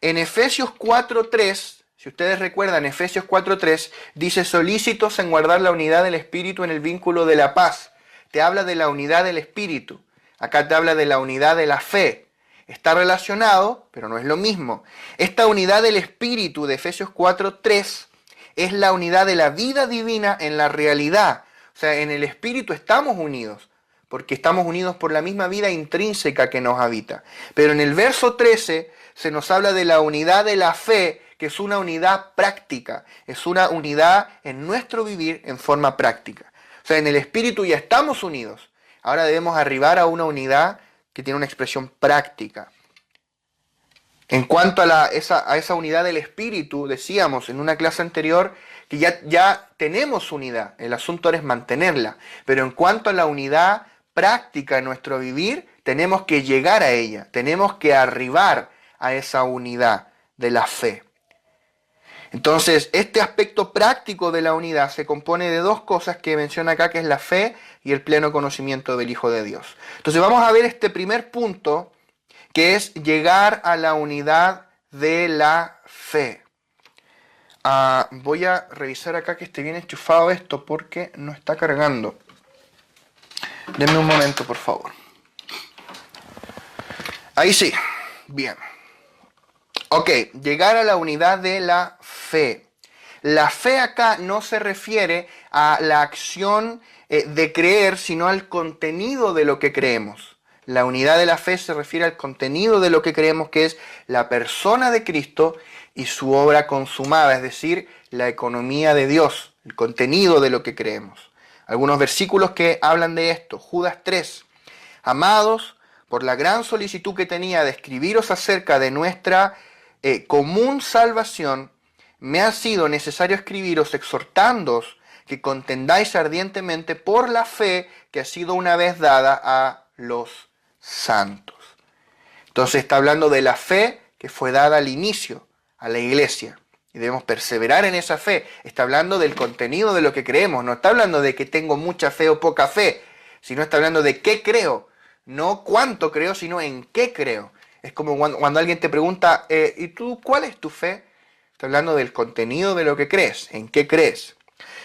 En Efesios 4:3, si ustedes recuerdan, Efesios 4:3 dice, solícitos en guardar la unidad del Espíritu en el vínculo de la paz. Te habla de la unidad del Espíritu. Acá te habla de la unidad de la fe. Está relacionado, pero no es lo mismo. Esta unidad del Espíritu de Efesios 4:3 es la unidad de la vida divina en la realidad. O sea, en el Espíritu estamos unidos, porque estamos unidos por la misma vida intrínseca que nos habita. Pero en el verso 13 se nos habla de la unidad de la fe, que es una unidad práctica, es una unidad en nuestro vivir en forma práctica. O sea, en el Espíritu ya estamos unidos. Ahora debemos arribar a una unidad que tiene una expresión práctica. En cuanto a esa unidad del Espíritu, decíamos en una clase anterior que ya tenemos unidad, el asunto es mantenerla. Pero en cuanto a la unidad práctica en nuestro vivir, tenemos que llegar a ella, tenemos que arribar a esa unidad de la fe. Entonces, este aspecto práctico de la unidad se compone de dos cosas que menciona acá, que es la fe y el pleno conocimiento del Hijo de Dios. Entonces, vamos a ver este primer punto, que es llegar a la unidad de la fe. Voy a revisar acá que esté bien enchufado esto porque no está cargando. Denme un momento, por favor. Ahí sí. Bien. Ok, llegar a la unidad de la fe. La fe acá no se refiere a la acción de creer, sino al contenido de lo que creemos. La unidad de la fe se refiere al contenido de lo que creemos, que es la persona de Cristo y su obra consumada, es decir, la economía de Dios, el contenido de lo que creemos. Algunos versículos que hablan de esto. Judas 3. Amados, por la gran solicitud que tenía de escribiros acerca de nuestra común salvación, me ha sido necesario escribiros exhortándoos que contendáis ardientemente por la fe que ha sido una vez dada a los santos. Entonces está hablando de la fe que fue dada al inicio, a la iglesia. Y debemos perseverar en esa fe. Está hablando del contenido de lo que creemos. No está hablando de que tengo mucha fe o poca fe, sino está hablando de qué creo. No cuánto creo, sino en qué creo. Es como cuando alguien te pregunta, ¿y tú cuál es tu fe? Está hablando del contenido de lo que crees, en qué crees.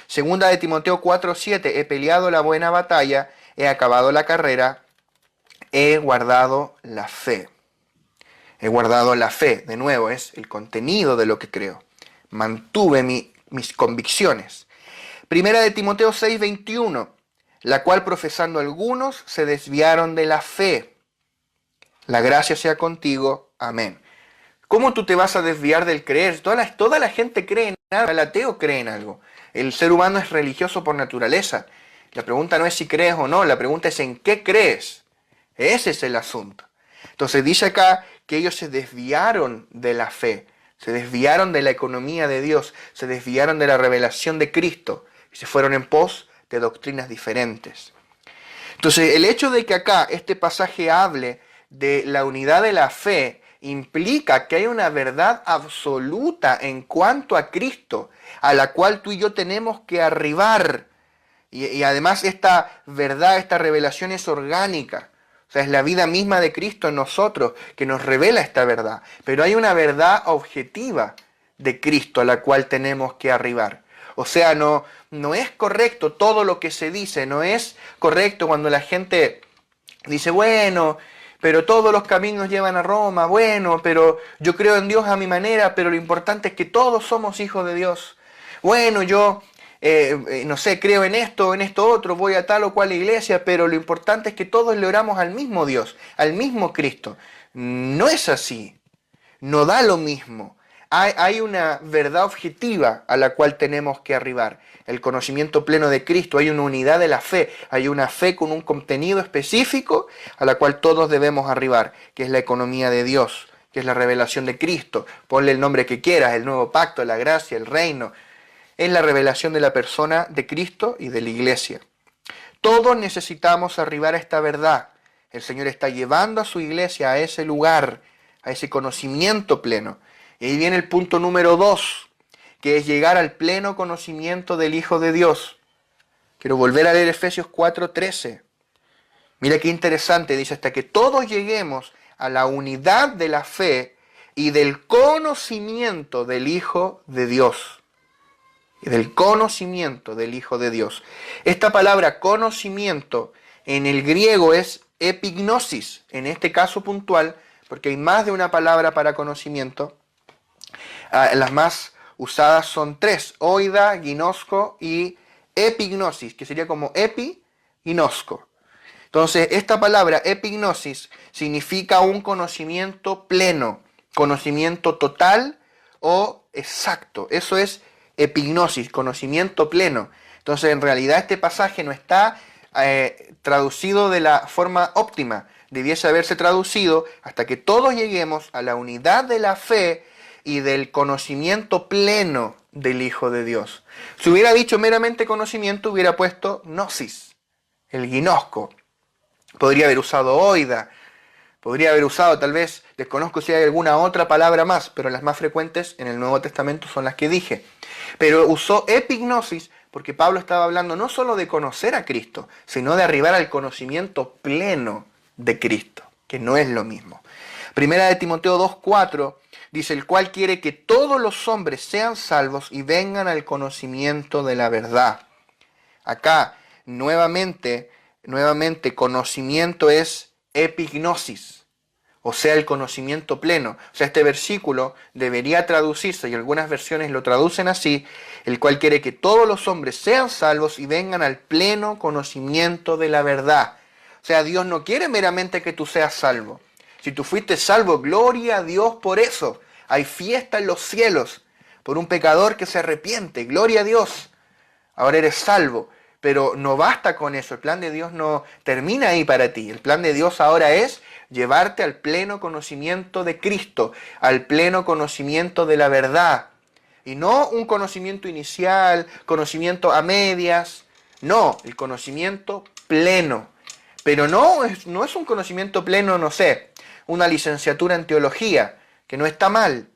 Segunda de Timoteo 4:7, he peleado la buena batalla, he acabado la carrera, he guardado la fe. He guardado la fe, de nuevo, es el contenido de lo que creo. Mantuve mis convicciones. Primera de Timoteo 6:21, la cual profesando algunos se desviaron de la fe. La gracia sea contigo. Amén. ¿Cómo tú te vas a desviar del creer? Toda la gente cree en algo. El ateo cree en algo. El ser humano es religioso por naturaleza. La pregunta no es si crees o no, la pregunta es en qué crees. Ese es el asunto. Entonces dice acá que ellos se desviaron de la fe, se desviaron de la economía de Dios, se desviaron de la revelación de Cristo y se fueron en pos de doctrinas diferentes. Entonces el hecho de que acá este pasaje hable de la unidad de la fe implica que hay una verdad absoluta en cuanto a Cristo, a la cual tú y yo tenemos que arribar. Y además esta verdad, esta revelación es orgánica. O sea, es la vida misma de Cristo en nosotros que nos revela esta verdad. Pero hay una verdad objetiva de Cristo a la cual tenemos que arribar. O sea, no es correcto todo lo que se dice, no es correcto cuando la gente dice, bueno, pero todos los caminos llevan a Roma, bueno, pero yo creo en Dios a mi manera, pero lo importante es que todos somos hijos de Dios. Bueno, yo, no sé, creo en esto otro, voy a tal o cual iglesia, pero lo importante es que todos le oramos al mismo Dios, al mismo Cristo. No es así, no da lo mismo. Hay una verdad objetiva a la cual tenemos que arribar. El conocimiento pleno de Cristo, hay una unidad de la fe, hay una fe con un contenido específico a la cual todos debemos arribar, que es la economía de Dios, que es la revelación de Cristo. Ponle el nombre que quieras, el nuevo pacto, la gracia, el reino. Es la revelación de la persona de Cristo y de la iglesia. Todos necesitamos arribar a esta verdad. El Señor está llevando a su iglesia a ese lugar, a ese conocimiento pleno. Y ahí viene el punto número 2, que es llegar al pleno conocimiento del Hijo de Dios. Quiero volver a leer Efesios 4:13. Mira qué interesante, dice, hasta que todos lleguemos a la unidad de la fe y del conocimiento del Hijo de Dios. Y del conocimiento del Hijo de Dios. Esta palabra conocimiento en el griego es epignosis, en este caso puntual, porque hay más de una palabra para conocimiento. Las más usadas son tres: oida, ginosko y epignosis, que sería como epi, ginosko. Entonces, esta palabra epignosis significa un conocimiento pleno, conocimiento total o exacto. Eso es epignosis, conocimiento pleno. Entonces, en realidad este pasaje no está traducido de la forma óptima. Debiese haberse traducido hasta que todos lleguemos a la unidad de la fe y del conocimiento pleno del Hijo de Dios. Si hubiera dicho meramente conocimiento, hubiera puesto gnosis, el ginosko. Podría haber usado oida, podría haber usado, tal vez, desconozco si hay alguna otra palabra más, pero las más frecuentes en el Nuevo Testamento son las que dije. Pero usó epignosis porque Pablo estaba hablando no solo de conocer a Cristo, sino de arribar al conocimiento pleno de Cristo, que no es lo mismo. Primera de Timoteo 2:4 dice: el cual quiere que todos los hombres sean salvos y vengan al conocimiento de la verdad. Acá, nuevamente, conocimiento es epignosis, o sea, el conocimiento pleno. O sea, este versículo debería traducirse, y algunas versiones lo traducen así: el cual quiere que todos los hombres sean salvos y vengan al pleno conocimiento de la verdad. O sea, Dios no quiere meramente que tú seas salvo. Si tú fuiste salvo, gloria a Dios por eso. Hay fiesta en los cielos por un pecador que se arrepiente, gloria a Dios. Ahora eres salvo. Pero no basta con eso, el plan de Dios no termina ahí para ti. El plan de Dios ahora es llevarte al pleno conocimiento de Cristo, al pleno conocimiento de la verdad. Y no un conocimiento inicial, conocimiento a medias. No, el conocimiento pleno. Pero no es un conocimiento pleno, no sé, una licenciatura en teología, que no está mal,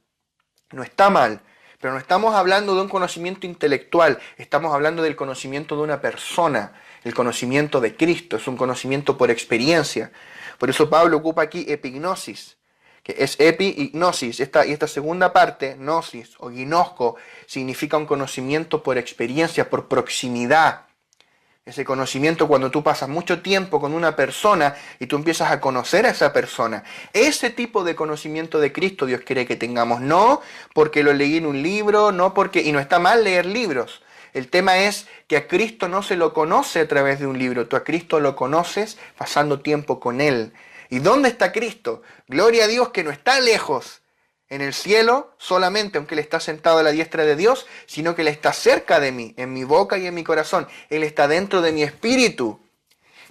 no está mal. Pero no estamos hablando de un conocimiento intelectual, estamos hablando del conocimiento de una persona, el conocimiento de Cristo, es un conocimiento por experiencia. Por eso Pablo ocupa aquí epignosis, que es epi y gnosis. Y esta segunda parte, gnosis o ginosko, significa un conocimiento por experiencia, por proximidad. Ese conocimiento cuando tú pasas mucho tiempo con una persona y tú empiezas a conocer a esa persona. Ese tipo de conocimiento de Cristo Dios quiere que tengamos. No porque lo leí en un libro, y no está mal leer libros. El tema es que a Cristo no se lo conoce a través de un libro. Tú a Cristo lo conoces pasando tiempo con Él. ¿Y dónde está Cristo? Gloria a Dios que no está lejos en el cielo solamente, aunque Él está sentado a la diestra de Dios, sino que Él está cerca de mí, en mi boca y en mi corazón. Él está dentro de mi espíritu.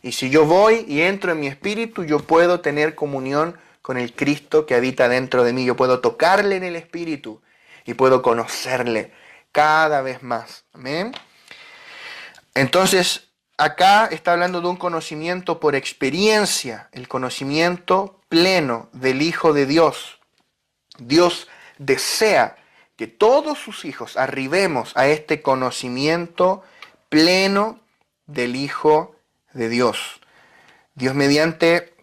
Y si yo voy y entro en mi espíritu, yo puedo tener comunión con el Cristo que habita dentro de mí. Yo puedo tocarle en el espíritu y puedo conocerle cada vez más. Amén. Entonces, acá está hablando de un conocimiento por experiencia, el conocimiento pleno del Hijo de Dios. Dios desea que todos sus hijos arribemos a este conocimiento pleno del Hijo de Dios. Dios mediante,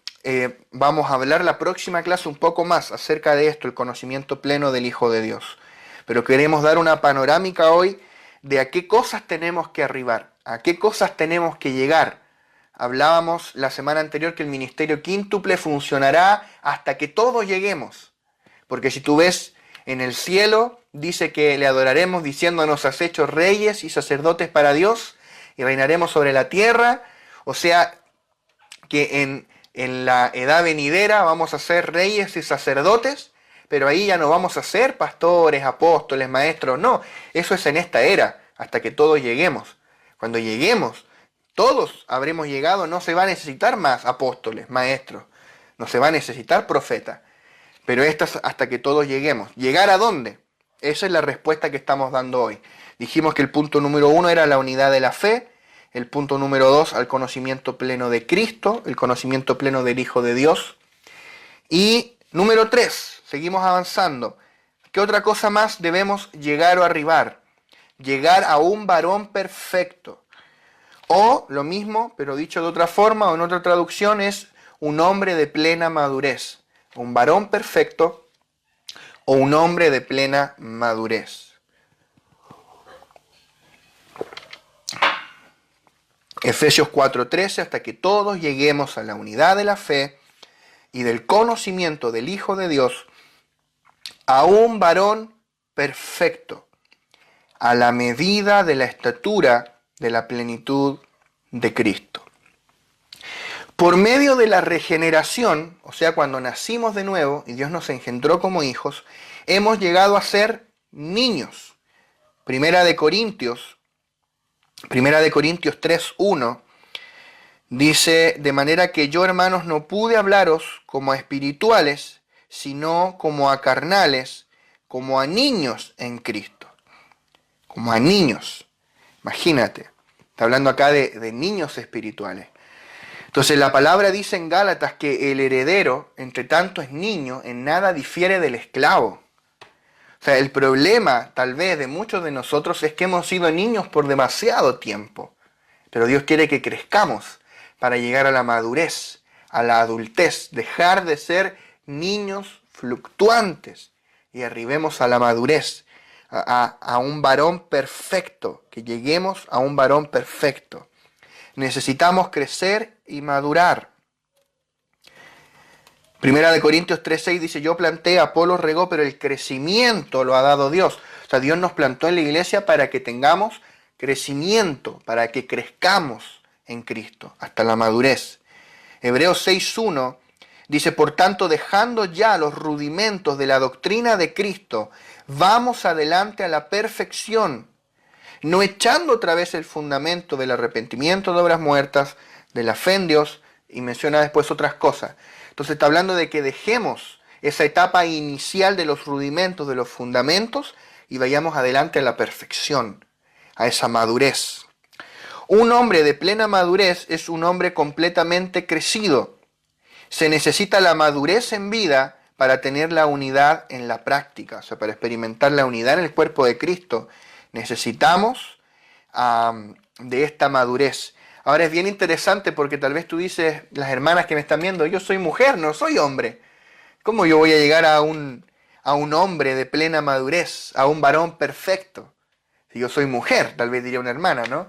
vamos a hablar la próxima clase un poco más acerca de esto, el conocimiento pleno del Hijo de Dios. Pero queremos dar una panorámica hoy de a qué cosas tenemos que arribar, a qué cosas tenemos que llegar. Hablábamos la semana anterior que el ministerio quíntuple funcionará hasta que todos lleguemos. Porque si tú ves en el cielo, dice que le adoraremos diciendo: nos has hecho reyes y sacerdotes para Dios y reinaremos sobre la tierra. O sea que en la edad venidera vamos a ser reyes y sacerdotes, pero ahí ya no vamos a ser pastores, apóstoles, maestros. No, eso es en esta era, hasta que todos lleguemos. Cuando lleguemos, todos habremos llegado, no se va a necesitar más apóstoles, maestros, no se va a necesitar profetas. Pero esto es hasta que todos lleguemos. ¿Llegar a dónde? Esa es la respuesta que estamos dando hoy. Dijimos que el punto número 1 era la unidad de la fe, el punto número 2 al conocimiento pleno de Cristo, el conocimiento pleno del Hijo de Dios. Y número 3, seguimos avanzando. ¿Qué otra cosa más debemos llegar o arribar? Llegar a un varón perfecto. O lo mismo, pero dicho de otra forma o en otra traducción, es un hombre de plena madurez. Un varón perfecto o un hombre de plena madurez. Efesios 4:13, hasta que todos lleguemos a la unidad de la fe y del conocimiento del Hijo de Dios, a un varón perfecto. a la medida de la estatura de la plenitud de Cristo. Por medio de la regeneración, o sea, cuando nacimos de nuevo y Dios nos engendró como hijos, hemos llegado a ser niños. Primera de Corintios 3:1 dice: de manera que yo, hermanos, no pude hablaros como a espirituales, sino como a carnales, como a niños en Cristo. Como a niños. Imagínate, está hablando acá de niños espirituales. Entonces la palabra dice en Gálatas que el heredero, entre tanto es niño, en nada difiere del esclavo. O sea, el problema tal vez de muchos de nosotros es que hemos sido niños por demasiado tiempo. Pero Dios quiere que crezcamos para llegar a la madurez, a la adultez, dejar de ser niños fluctuantes y arribemos a la madurez, a un varón perfecto, que lleguemos a un varón perfecto. Necesitamos crecer y madurar. Primera de Corintios 3:6 dice: yo planté, Apolos regó, pero el crecimiento lo ha dado Dios. O sea, Dios nos plantó en la iglesia para que tengamos crecimiento, para que crezcamos en Cristo hasta la madurez. Hebreos 6:1 dice: por tanto, dejando ya los rudimentos de la doctrina de Cristo, vamos adelante a la perfección, no echando otra vez el fundamento del arrepentimiento de obras muertas, de la fe en Dios, y menciona después otras cosas. Entonces está hablando de que dejemos esa etapa inicial de los rudimentos, de los fundamentos, y vayamos adelante a la perfección, a esa madurez. Un hombre de plena madurez es un hombre completamente crecido. Se necesita la madurez en vida para tener la unidad en la práctica, o sea, para experimentar la unidad en el cuerpo de Cristo. Necesitamos de esta madurez. Ahora es bien interesante porque tal vez tú dices, las hermanas que me están viendo, yo soy mujer, no soy hombre. ¿Cómo yo voy a llegar a un hombre de plena madurez, a un varón perfecto? Si yo soy mujer, tal vez diría una hermana, ¿no?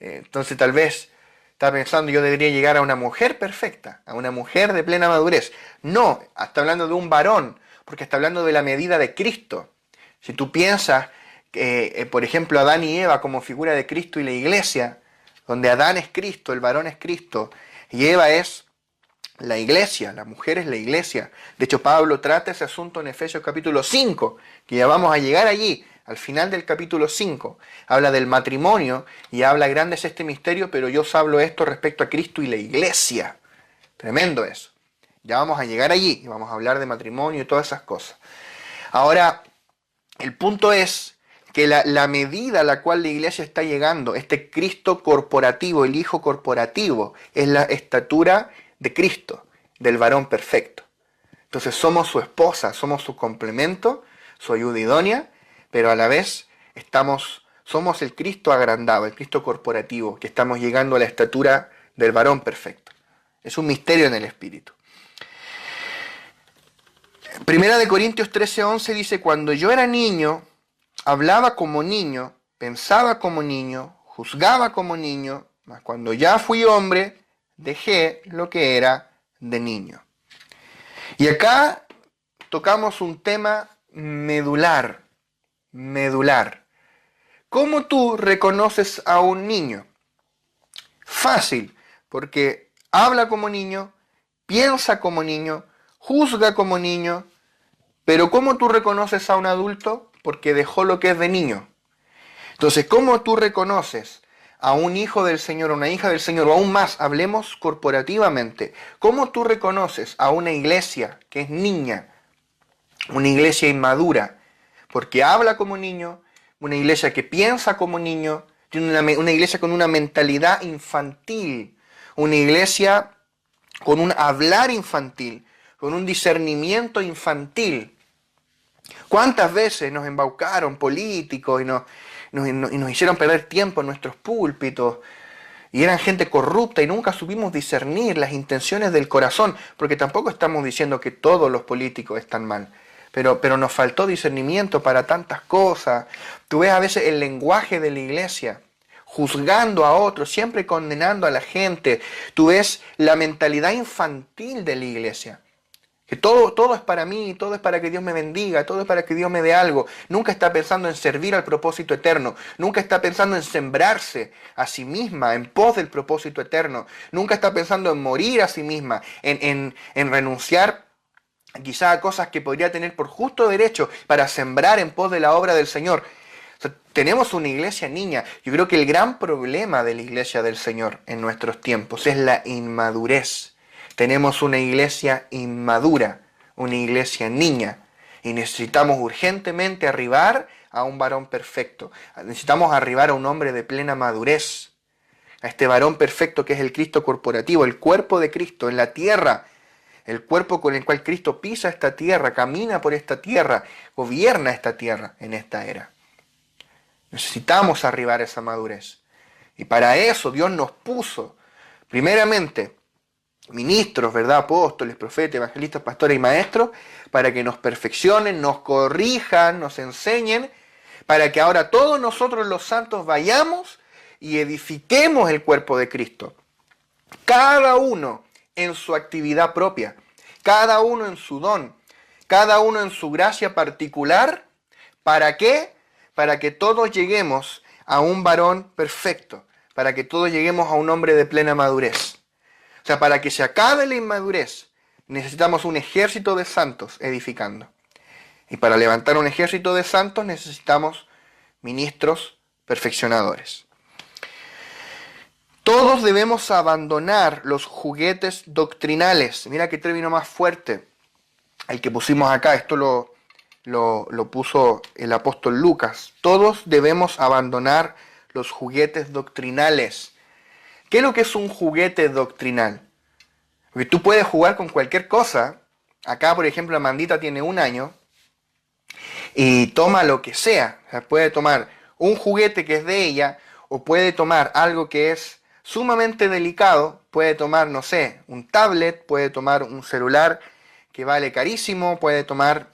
Entonces tal vez está pensando, yo debería llegar a una mujer perfecta, a una mujer de plena madurez. No, está hablando de un varón, porque está hablando de la medida de Cristo. Si tú piensas, por ejemplo, Adán y Eva como figura de Cristo y la iglesia, donde Adán es Cristo, el varón es Cristo, y Eva es la iglesia, la mujer es la iglesia. De hecho, Pablo trata ese asunto en Efesios capítulo 5, que ya vamos a llegar allí, al final del capítulo 5. Habla del matrimonio y habla grande es este misterio, pero yo os hablo esto respecto a Cristo y la iglesia. Tremendo eso. Ya vamos a llegar allí y vamos a hablar de matrimonio y todas esas cosas. Ahora, el punto es que la medida a la cual la iglesia está llegando, este Cristo corporativo, el Hijo corporativo, es la estatura de Cristo, del varón perfecto. Entonces somos su esposa, somos su complemento, su ayuda idónea, pero a la vez somos el Cristo agrandado, el Cristo corporativo, que estamos llegando a la estatura del varón perfecto. Es un misterio en el Espíritu. Primera de Corintios 13:11 dice: cuando yo era niño, hablaba como niño, pensaba como niño, juzgaba como niño, mas cuando ya fui hombre, dejé lo que era de niño. Y acá tocamos un tema medular. ¿Cómo tú reconoces a un niño? Fácil, porque habla como niño, piensa como niño, juzga como niño, pero ¿cómo tú reconoces a un adulto? Porque dejó lo que es de niño. Entonces, ¿cómo tú reconoces a un hijo del Señor, a una hija del Señor, o aún más, hablemos corporativamente? ¿Cómo tú reconoces a una iglesia que es niña, una iglesia inmadura? Porque habla como niño, una iglesia que piensa como niño, tiene una iglesia con una mentalidad infantil, una iglesia con un hablar infantil, con un discernimiento infantil. ¿Cuántas veces nos embaucaron políticos y nos hicieron perder tiempo en nuestros púlpitos? Y eran gente corrupta y nunca supimos discernir las intenciones del corazón, porque tampoco estamos diciendo que todos los políticos están mal. Pero nos faltó discernimiento para tantas cosas. Tú ves a veces el lenguaje de la iglesia, juzgando a otros, siempre condenando a la gente. Tú ves la mentalidad infantil de la iglesia. Que todo es para mí, todo es para que Dios me bendiga, todo es para que Dios me dé algo. Nunca está pensando en servir al propósito eterno. Nunca está pensando en sembrarse a sí misma en pos del propósito eterno. Nunca está pensando en morir a sí misma, en renunciar quizá a cosas que podría tener por justo derecho para sembrar en pos de la obra del Señor. O sea, tenemos una iglesia niña. Yo creo que el gran problema de la iglesia del Señor en nuestros tiempos es la inmadurez. Tenemos una iglesia inmadura, una iglesia niña, y necesitamos urgentemente arribar a un varón perfecto. Necesitamos arribar a un hombre de plena madurez, a este varón perfecto que es el Cristo corporativo, el cuerpo de Cristo en la tierra, el cuerpo con el cual Cristo pisa esta tierra, camina por esta tierra, gobierna esta tierra en esta era. Necesitamos arribar a esa madurez. Y para eso Dios nos puso, primeramente, ministros, ¿verdad? Apóstoles, profetas, evangelistas, pastores y maestros, para que nos perfeccionen, nos corrijan, nos enseñen, para que ahora todos nosotros los santos vayamos y edifiquemos el cuerpo de Cristo. Cada uno en su actividad propia, cada uno en su don, cada uno en su gracia particular. ¿Para qué? Para que todos lleguemos a un varón perfecto, para que todos lleguemos a un hombre de plena madurez. O sea, para que se acabe la inmadurez, necesitamos un ejército de santos edificando. Y para levantar un ejército de santos necesitamos ministros perfeccionadores. Todos debemos abandonar los juguetes doctrinales. Mira qué término más fuerte el que pusimos acá. Esto lo puso el apóstol Lucas. Todos debemos abandonar los juguetes doctrinales. ¿Qué es lo que es un juguete doctrinal? Porque tú puedes jugar con cualquier cosa. Acá, por ejemplo, Amandita tiene 1 año y toma lo que sea. O sea, puede tomar un juguete que es de ella o puede tomar algo que es sumamente delicado. Puede tomar, no sé, un tablet, puede tomar un celular que vale carísimo, puede tomar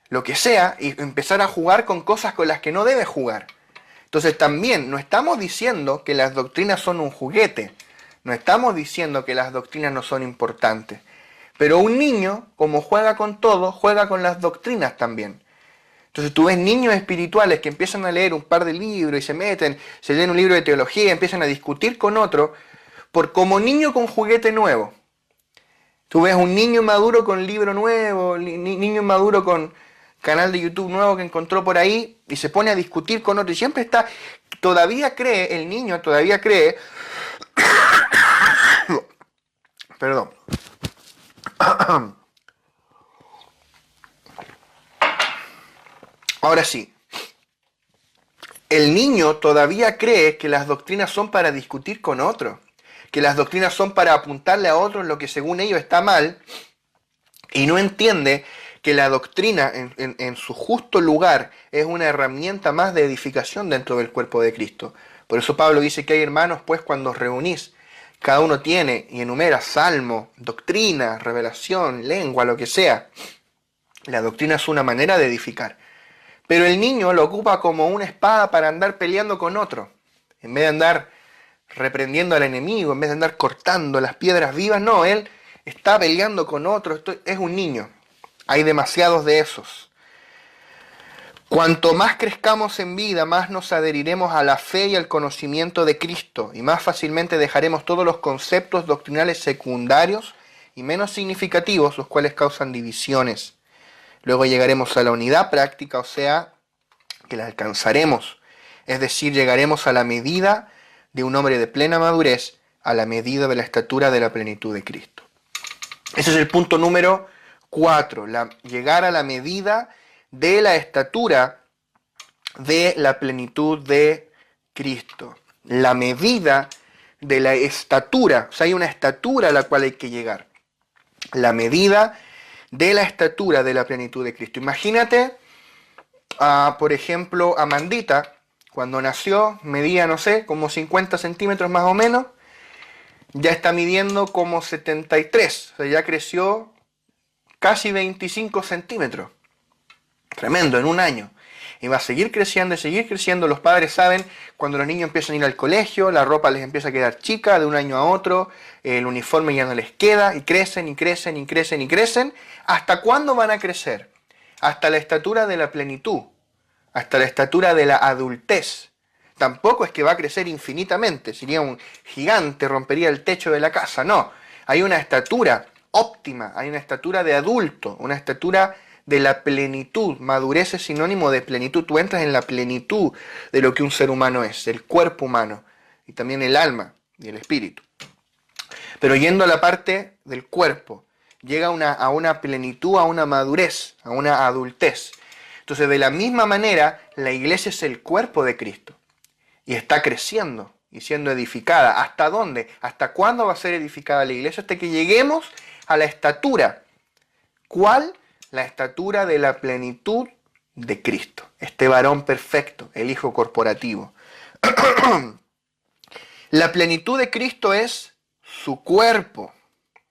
lo que sea y empezar a jugar con cosas con las que no debe jugar. Entonces también no estamos diciendo que las doctrinas son un juguete, no estamos diciendo que las doctrinas no son importantes, pero un niño, como juega con todo, juega con las doctrinas también. Entonces tú ves niños espirituales que empiezan a leer un par de libros y se meten, se leen un libro de teología y empiezan a discutir con otro, como niño con juguete nuevo. Tú ves un niño maduro con libro nuevo, niño maduro con canal de YouTube nuevo que encontró por ahí y se pone a discutir con otro y siempre está, el niño todavía cree, perdón, ahora sí, el niño todavía cree que las doctrinas son para discutir con otro, que las doctrinas son para apuntarle a otro en lo que según ellos está mal y no entiende que la doctrina en su justo lugar es una herramienta más de edificación dentro del cuerpo de Cristo. Por eso Pablo dice que hay hermanos, pues cuando os reunís, cada uno tiene y enumera salmo, doctrina, revelación, lengua, lo que sea. La doctrina es una manera de edificar. Pero el niño lo ocupa como una espada para andar peleando con otro. En vez de andar reprendiendo al enemigo, en vez de andar cortando las piedras vivas, no, él está peleando con otro. Esto es un niño. Hay demasiados de esos. Cuanto más crezcamos en vida, más nos adheriremos a la fe y al conocimiento de Cristo, y más fácilmente dejaremos todos los conceptos doctrinales secundarios y menos significativos, los cuales causan divisiones. Luego llegaremos a la unidad práctica, o sea, que la alcanzaremos. Es decir, llegaremos a la medida de un hombre de plena madurez, a la medida de la estatura de la plenitud de Cristo. Ese es el punto número 4, llegar a la medida de la estatura de la plenitud de Cristo. La medida de la estatura, o sea, hay una estatura a la cual hay que llegar. La medida de la estatura de la plenitud de Cristo. Imagínate, por ejemplo, Amandita, cuando nació, medía, no sé, como 50 centímetros más o menos, ya está midiendo como 73, o sea, ya creció casi 25 centímetros. Tremendo, en 1 año. Y va a seguir creciendo y seguir creciendo. Los padres saben cuando los niños empiezan a ir al colegio, la ropa les empieza a quedar chica de un año a otro, el uniforme ya no les queda, y crecen y crecen y crecen y crecen. ¿Hasta cuándo van a crecer? Hasta la estatura de la plenitud, hasta la estatura de la adultez. Tampoco es que va a crecer infinitamente, sería un gigante, rompería el techo de la casa, no. Hay una estatura óptima, hay una estatura de adulto, una estatura de la plenitud. Madurez es sinónimo de plenitud. Tú entras en la plenitud de lo que un ser humano es, el cuerpo humano, y también el alma y el espíritu. Pero yendo a la parte del cuerpo, llega a una plenitud, a una madurez, a una adultez. Entonces, de la misma manera, la iglesia es el cuerpo de Cristo y está creciendo y siendo edificada. ¿Hasta dónde? ¿Hasta cuándo va a ser edificada la iglesia? Hasta que lleguemos a la estatura. ¿Cuál? La estatura de la plenitud de Cristo. Este varón perfecto, el Hijo corporativo. La plenitud de Cristo es su cuerpo,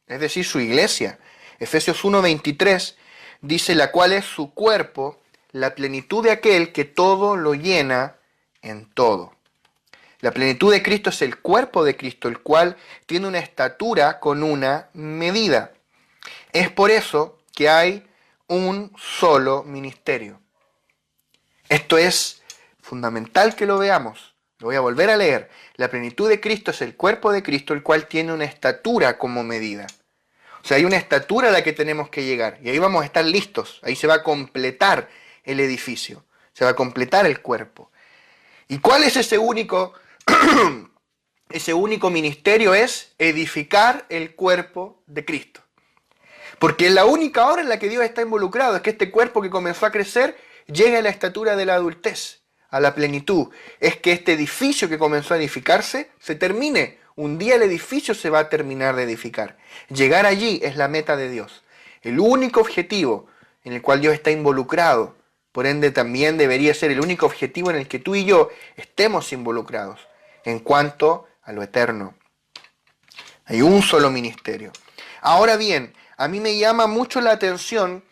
es decir, su iglesia. Efesios 1:23 dice, la cual es su cuerpo, la plenitud de aquel que todo lo llena en todo. La plenitud de Cristo es el cuerpo de Cristo, el cual tiene una estatura con una medida. Es por eso que hay un solo ministerio. Esto es fundamental que lo veamos. Lo voy a volver a leer. La plenitud de Cristo es el cuerpo de Cristo, el cual tiene una estatura como medida. O sea, hay una estatura a la que tenemos que llegar. Y ahí vamos a estar listos. Ahí se va a completar el edificio. Se va a completar el cuerpo. ¿Y cuál es ese único ministerio? Es edificar el cuerpo de Cristo. Porque la única hora en la que Dios está involucrado es que este cuerpo que comenzó a crecer llegue a la estatura de la adultez, a la plenitud. Es que este edificio que comenzó a edificarse se termine. Un día el edificio se va a terminar de edificar. Llegar allí es la meta de Dios. El único objetivo en el cual Dios está involucrado. Por ende, también debería ser el único objetivo en el que tú y yo estemos involucrados en cuanto a lo eterno. Hay un solo ministerio. Ahora bien, a mí me llama mucho la atención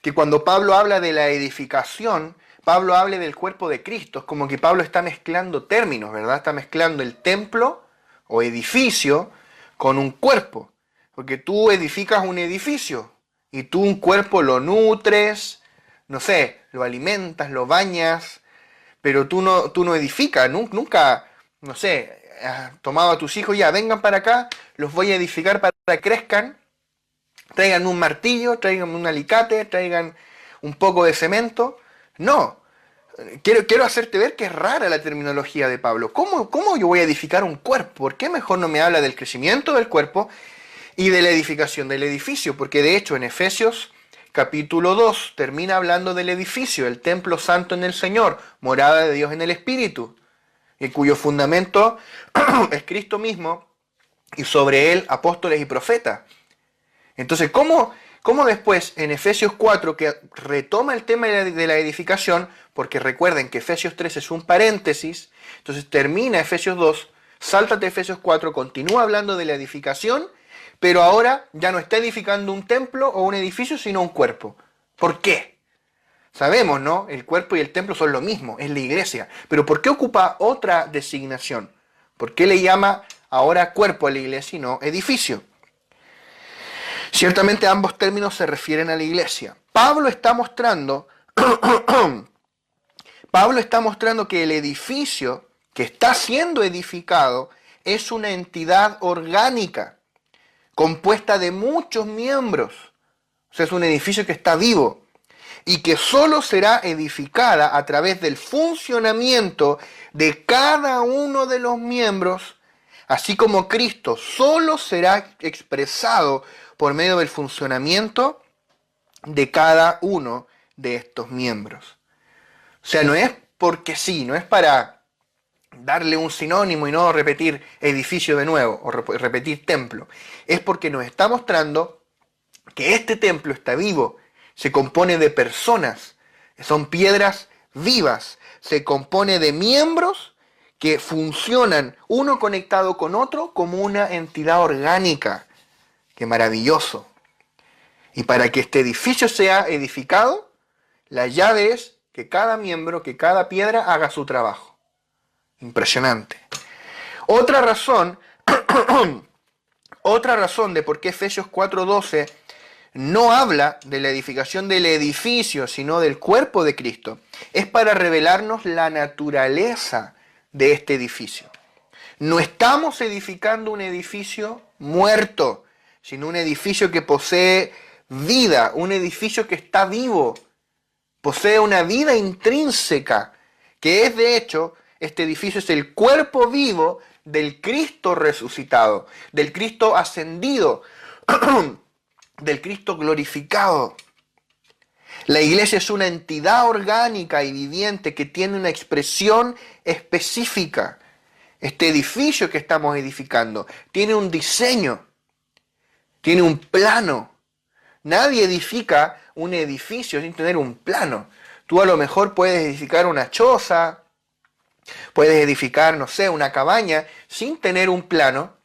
que cuando Pablo habla de la edificación, Pablo hable del cuerpo de Cristo. Es como que Pablo está mezclando términos, ¿verdad? Está mezclando el templo o edificio con un cuerpo. Porque tú edificas un edificio y tú un cuerpo lo nutres, no sé, lo alimentas, lo bañas, pero tú no edificas, nunca, no sé, has tomado a tus hijos, ya, vengan para acá, los voy a edificar para que crezcan, traigan un martillo, traigan un alicate, traigan un poco de cemento. No, quiero hacerte ver que es rara la terminología de Pablo. ¿Cómo yo voy a edificar un cuerpo? ¿Por qué mejor no me habla del crecimiento del cuerpo y de la edificación del edificio? Porque de hecho en Efesios capítulo 2 termina hablando del edificio, el templo santo en el Señor, morada de Dios en el Espíritu, y cuyo fundamento es Cristo mismo, y sobre él apóstoles y profetas. Entonces, ¿cómo después en Efesios 4, que retoma el tema de la edificación, porque recuerden que Efesios 3 es un paréntesis, entonces termina Efesios 2, sáltate Efesios 4, continúa hablando de la edificación, pero ahora ya no está edificando un templo o un edificio, sino un cuerpo. ¿Por qué? Sabemos, ¿no? El cuerpo y el templo son lo mismo, es la iglesia. Pero ¿por qué ocupa otra designación? ¿Por qué le llama ahora cuerpo a la iglesia y no edificio? Ciertamente ambos términos se refieren a la iglesia. Pablo está mostrando que el edificio que está siendo edificado es una entidad orgánica, compuesta de muchos miembros. O sea, es un edificio que está vivo y que solo será edificada a través del funcionamiento de cada uno de los miembros, así como Cristo solo será expresado por medio del funcionamiento de cada uno de estos miembros. O sea, no es porque sí, no es para darle un sinónimo y no repetir edificio de nuevo o repetir templo. Es porque nos está mostrando que este templo está vivo, se compone de personas, son piedras vivas, se compone de miembros que funcionan uno conectado con otro como una entidad orgánica. ¡Qué maravilloso! Y para que este edificio sea edificado, la llave es que cada miembro, que cada piedra haga su trabajo. Impresionante. Otra razón, otra razón de por qué Efesios 4:12 no habla de la edificación del edificio, sino del cuerpo de Cristo, es para revelarnos la naturaleza de este edificio. No estamos edificando un edificio muerto, sino un edificio que posee vida, un edificio que está vivo, posee una vida intrínseca, que es de hecho, este edificio es el cuerpo vivo del Cristo resucitado, del Cristo ascendido, del Cristo glorificado. La iglesia es una entidad orgánica y viviente que tiene una expresión específica. Este edificio que estamos edificando tiene un diseño, tiene un plano. Nadie edifica un edificio sin tener un plano. Tú a lo mejor puedes edificar una choza, puedes edificar, no sé, una cabaña sin tener un plano.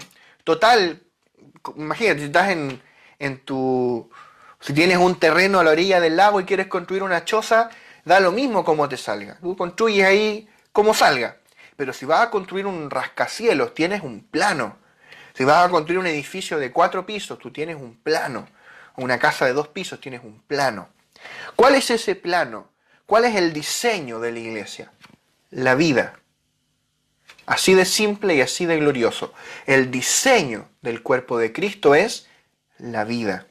Total, imagínate, si estás si tienes un terreno a la orilla del lago y quieres construir una choza, da lo mismo como te salga. Tú construyes ahí como salga. Pero si vas a construir un rascacielos, tienes un plano. Si vas a construir un edificio de 4 pisos, tú tienes un plano. Una casa de 2 pisos, tienes un plano. ¿Cuál es ese plano? ¿Cuál es el diseño de la iglesia? La vida. Así de simple y así de glorioso. El diseño del cuerpo de Cristo es la vida.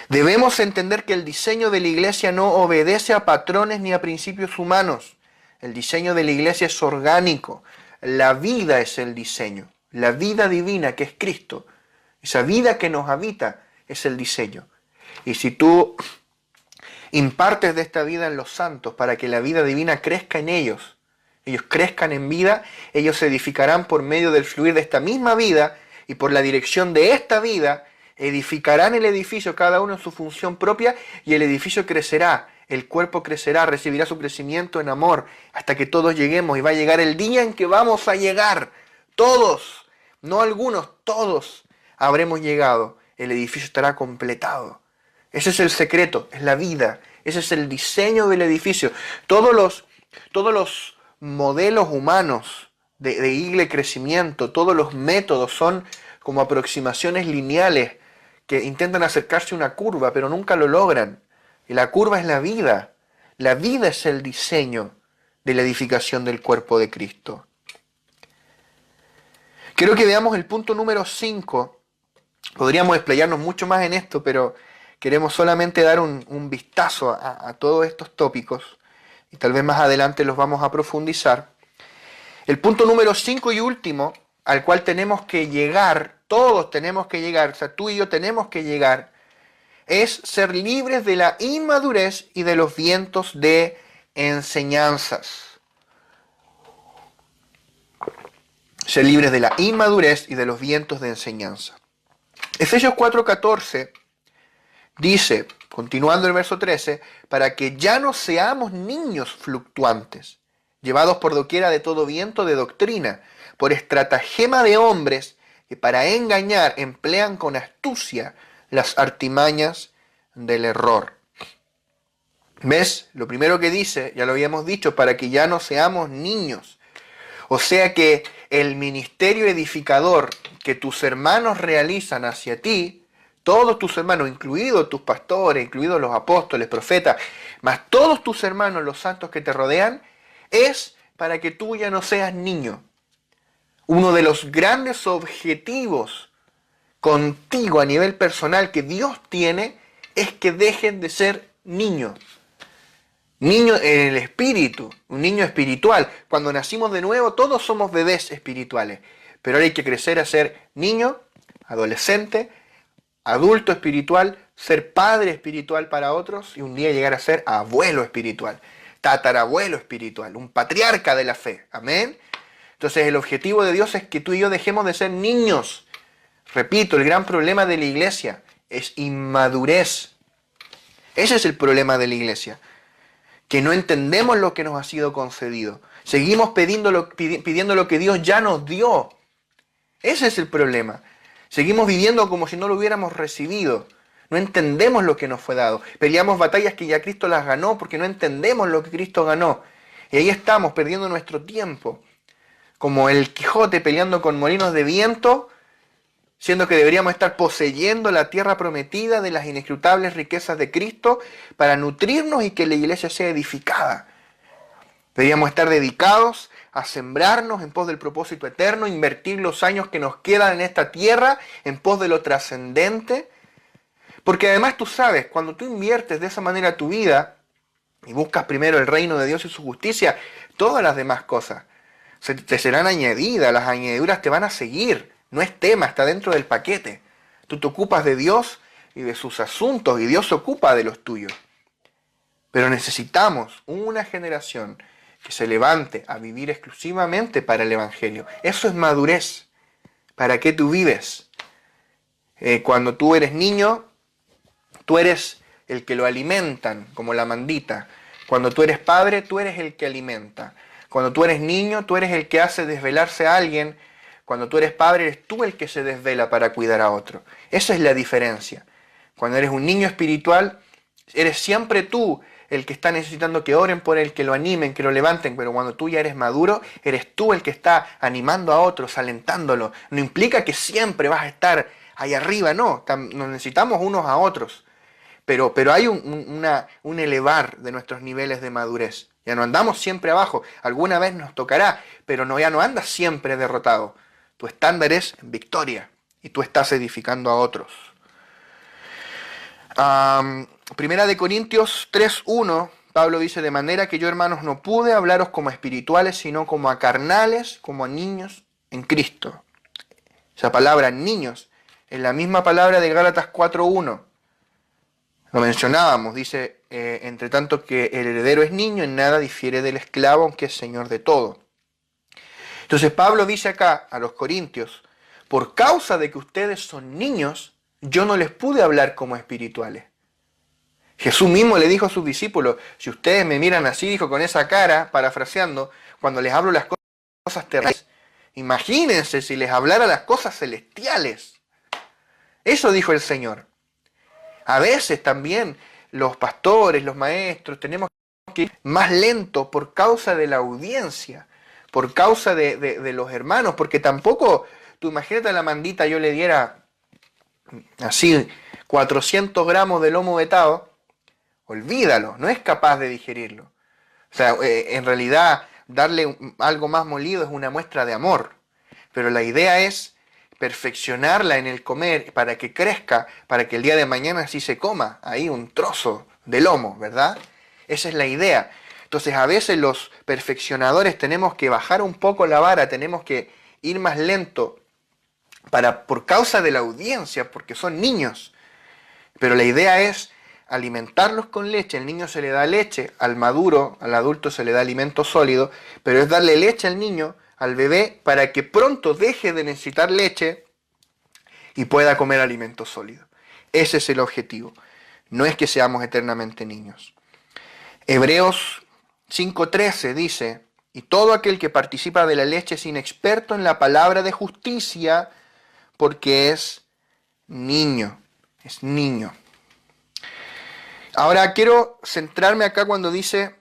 Debemos entender que el diseño de la iglesia no obedece a patrones ni a principios humanos. El diseño de la iglesia es orgánico. La vida es el diseño. La vida divina que es Cristo. Esa vida que nos habita es el diseño. Y si tú impartes de esta vida en los santos para que la vida divina crezca en ellos crezcan en vida, ellos se edificarán por medio del fluir de esta misma vida y por la dirección de esta vida, edificarán el edificio cada uno en su función propia y el edificio crecerá, el cuerpo crecerá, recibirá su crecimiento en amor hasta que todos lleguemos y va a llegar el día en que vamos a llegar, todos, no algunos, todos habremos llegado, el edificio estará completado. Ese es el secreto, es la vida, ese es el diseño del edificio. Todos los modelos humanos de iglesia crecimiento, todos los métodos son como aproximaciones lineales que intentan acercarse a una curva, pero nunca lo logran. Y la curva es la vida. La vida es el diseño de la edificación del cuerpo de Cristo. Quiero que veamos el punto número 5. Podríamos explayarnos mucho más en esto, pero queremos solamente dar un vistazo a todos estos tópicos y tal vez más adelante los vamos a profundizar. El punto número 5 y último, al cual tenemos que llegar, todos tenemos que llegar, o sea, tú y yo tenemos que llegar, es ser libres de la inmadurez y de los vientos de enseñanzas. Ser libres de la inmadurez y de los vientos de enseñanza. Efesios 4:14 dice, continuando el verso 13, para que ya no seamos niños fluctuantes, llevados por doquiera de todo viento de doctrina, por estratagema de hombres que para engañar emplean con astucia las artimañas del error. ¿Ves? Lo primero que dice, ya lo habíamos dicho, para que ya no seamos niños. O sea que el ministerio edificador que tus hermanos realizan hacia ti, todos tus hermanos, incluidos tus pastores, incluidos los apóstoles, profetas, más todos tus hermanos, los santos que te rodean, es para que tú ya no seas niño. Uno de los grandes objetivos contigo a nivel personal que Dios tiene es que dejen de ser niños. Niño en el espíritu, un niño espiritual. Cuando nacimos de nuevo, todos somos bebés espirituales. Pero ahora hay que crecer a ser niño, adolescente, adulto espiritual, ser padre espiritual para otros y un día llegar a ser abuelo espiritual, tatarabuelo espiritual, un patriarca de la fe. Amén. Entonces el objetivo de Dios es que tú y yo dejemos de ser niños. Repito, el gran problema de la iglesia es inmadurez. Ese es el problema de la iglesia. Que no entendemos lo que nos ha sido concedido. Seguimos pidiendo lo que Dios ya nos dio. Ese es el problema. Seguimos viviendo como si no lo hubiéramos recibido. No entendemos lo que nos fue dado. Peleamos batallas que ya Cristo las ganó porque no entendemos lo que Cristo ganó. Y ahí estamos perdiendo nuestro tiempo. Como el Quijote peleando con molinos de viento, siendo que deberíamos estar poseyendo la tierra prometida de las inescrutables riquezas de Cristo para nutrirnos y que la iglesia sea edificada. Deberíamos estar dedicados a sembrarnos en pos del propósito eterno, invertir los años que nos quedan en esta tierra en pos de lo trascendente. Porque además tú sabes, cuando tú inviertes de esa manera tu vida y buscas primero el reino de Dios y su justicia, todas las demás cosas te serán añadidas, las añadiduras te van a seguir. No es tema, está dentro del paquete. Tú te ocupas de Dios y de sus asuntos y Dios se ocupa de los tuyos. Pero necesitamos una generación que se levante a vivir exclusivamente para el Evangelio. Eso es madurez. ¿Para qué tú vives? Cuando tú eres niño, tú eres el que lo alimentan, como la mandita. Cuando tú eres padre, tú eres el que alimenta. Cuando tú eres niño, tú eres el que hace desvelarse a alguien. Cuando tú eres padre, eres tú el que se desvela para cuidar a otro. Esa es la diferencia. Cuando eres un niño espiritual, eres siempre tú el que está necesitando que oren por él, que lo animen, que lo levanten. Pero cuando tú ya eres maduro, eres tú el que está animando a otros, alentándolo. No implica que siempre vas a estar ahí arriba, no. Nos necesitamos unos a otros. Pero hay un elevar de nuestros niveles de madurez. Ya no andamos siempre abajo. Alguna vez nos tocará, pero ya no andas siempre derrotado. Tu estándar es victoria y tú estás edificando a otros. Primera de Corintios 3:1, Pablo dice: de manera que yo, hermanos, no pude hablaros como a espirituales, sino como a carnales, como a niños en Cristo. Esa palabra niños es la misma palabra de Gálatas 4:1. Lo mencionábamos, dice, entre tanto que el heredero es niño, en nada difiere del esclavo, aunque es señor de todo. Entonces Pablo dice acá a los corintios: por causa de que ustedes son niños, yo no les pude hablar como espirituales. Jesús mismo le dijo a sus discípulos: si ustedes me miran así, dijo, con esa cara, parafraseando, cuando les hablo las cosas terrenales, imagínense si les hablara las cosas celestiales. Eso dijo el Señor. A veces también los pastores, los maestros, tenemos que ir más lento por causa de la audiencia, por causa de los hermanos, porque tampoco, tú imagínate a la mandita yo le diera así 400 gramos de lomo vetado, olvídalo, no es capaz de digerirlo. O sea, en realidad darle algo más molido es una muestra de amor, pero la idea es perfeccionarla en el comer para que crezca, para que el día de mañana sí se coma ahí un trozo de lomo, ¿verdad? Esa es la idea. Entonces a veces los perfeccionadores tenemos que bajar un poco la vara, tenemos que ir más lento por causa de la audiencia, porque son niños. Pero la idea es alimentarlos con leche. Al niño se le da leche, al maduro, al adulto se le da alimento sólido, pero es darle leche al niño, al bebé, para que pronto deje de necesitar leche y pueda comer alimento sólido. Ese es el objetivo. No es que seamos eternamente niños. Hebreos 5:13 dice: y todo aquel que participa de la leche es inexperto en la palabra de justicia, porque es niño. Es niño. Ahora quiero centrarme acá cuando dice: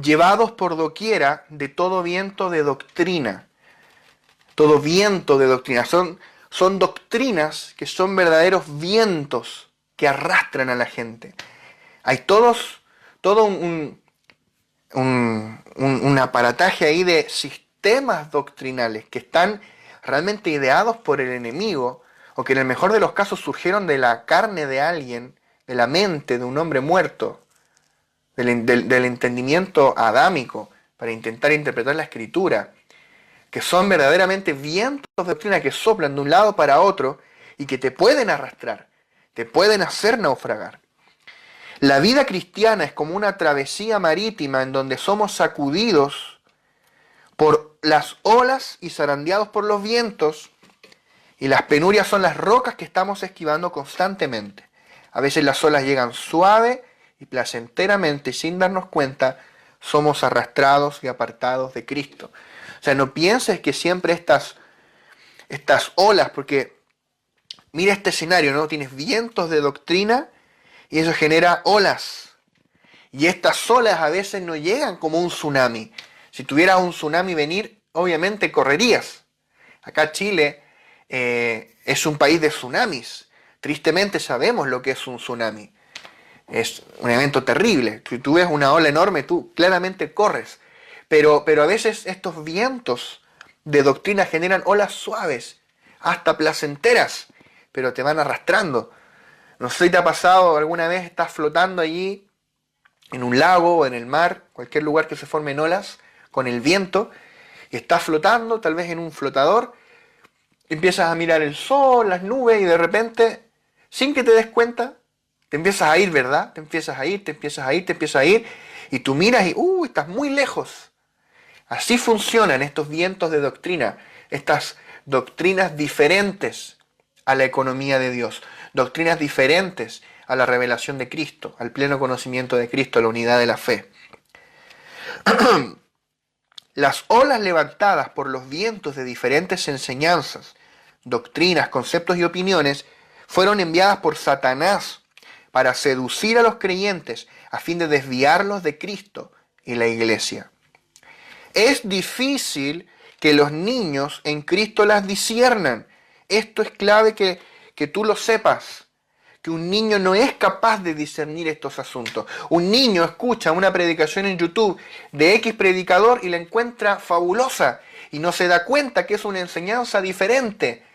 llevados por doquiera de todo viento de doctrina. Todo viento de doctrina. Son doctrinas que son verdaderos vientos que arrastran a la gente. Hay todo un aparataje ahí de sistemas doctrinales que están realmente ideados por el enemigo, o que en el mejor de los casos surgieron de la carne de alguien, de la mente de un hombre muerto, del entendimiento adámico, para intentar interpretar la Escritura, que son verdaderamente vientos de doctrina que soplan de un lado para otro y que te pueden arrastrar, te pueden hacer naufragar. La vida cristiana es como una travesía marítima en donde somos sacudidos por las olas y zarandeados por los vientos, y las penurias son las rocas que estamos esquivando constantemente. A veces las olas llegan suave y placenteramente, y sin darnos cuenta, somos arrastrados y apartados de Cristo. O sea, no pienses que siempre estas olas, porque Mira este escenario, ¿no? Tienes vientos de doctrina y eso genera olas. Y estas olas a veces no llegan como un tsunami. Si tuvieras un tsunami venir, obviamente correrías. Acá Chile es un país de tsunamis. Tristemente sabemos lo que es un tsunami. Es un evento terrible. Si tú ves una ola enorme, tú claramente corres. Pero a veces estos vientos de doctrina generan olas suaves, hasta placenteras, pero te van arrastrando. No sé si te ha pasado alguna vez, estás flotando allí en un lago o en el mar, cualquier lugar que se formen olas, con el viento, y estás flotando, tal vez en un flotador, empiezas a mirar el sol, las nubes, y de repente, sin que te des cuenta, te empiezas a ir, ¿verdad? Te empiezas a ir, te empiezas a ir, te empiezas a ir, y tú miras y estás muy lejos. Así funcionan estos vientos de doctrina, estas doctrinas diferentes a la economía de Dios, doctrinas diferentes a la revelación de Cristo, al pleno conocimiento de Cristo, a la unidad de la fe. Las olas levantadas por los vientos de diferentes enseñanzas, doctrinas, conceptos y opiniones fueron enviadas por Satanás para seducir a los creyentes a fin de desviarlos de Cristo y la iglesia. Es difícil que los niños en Cristo las disciernan. Esto es clave que tú lo sepas, que un niño no es capaz de discernir estos asuntos. Un niño escucha una predicación en YouTube de X predicador y la encuentra fabulosa y no se da cuenta que es una enseñanza diferente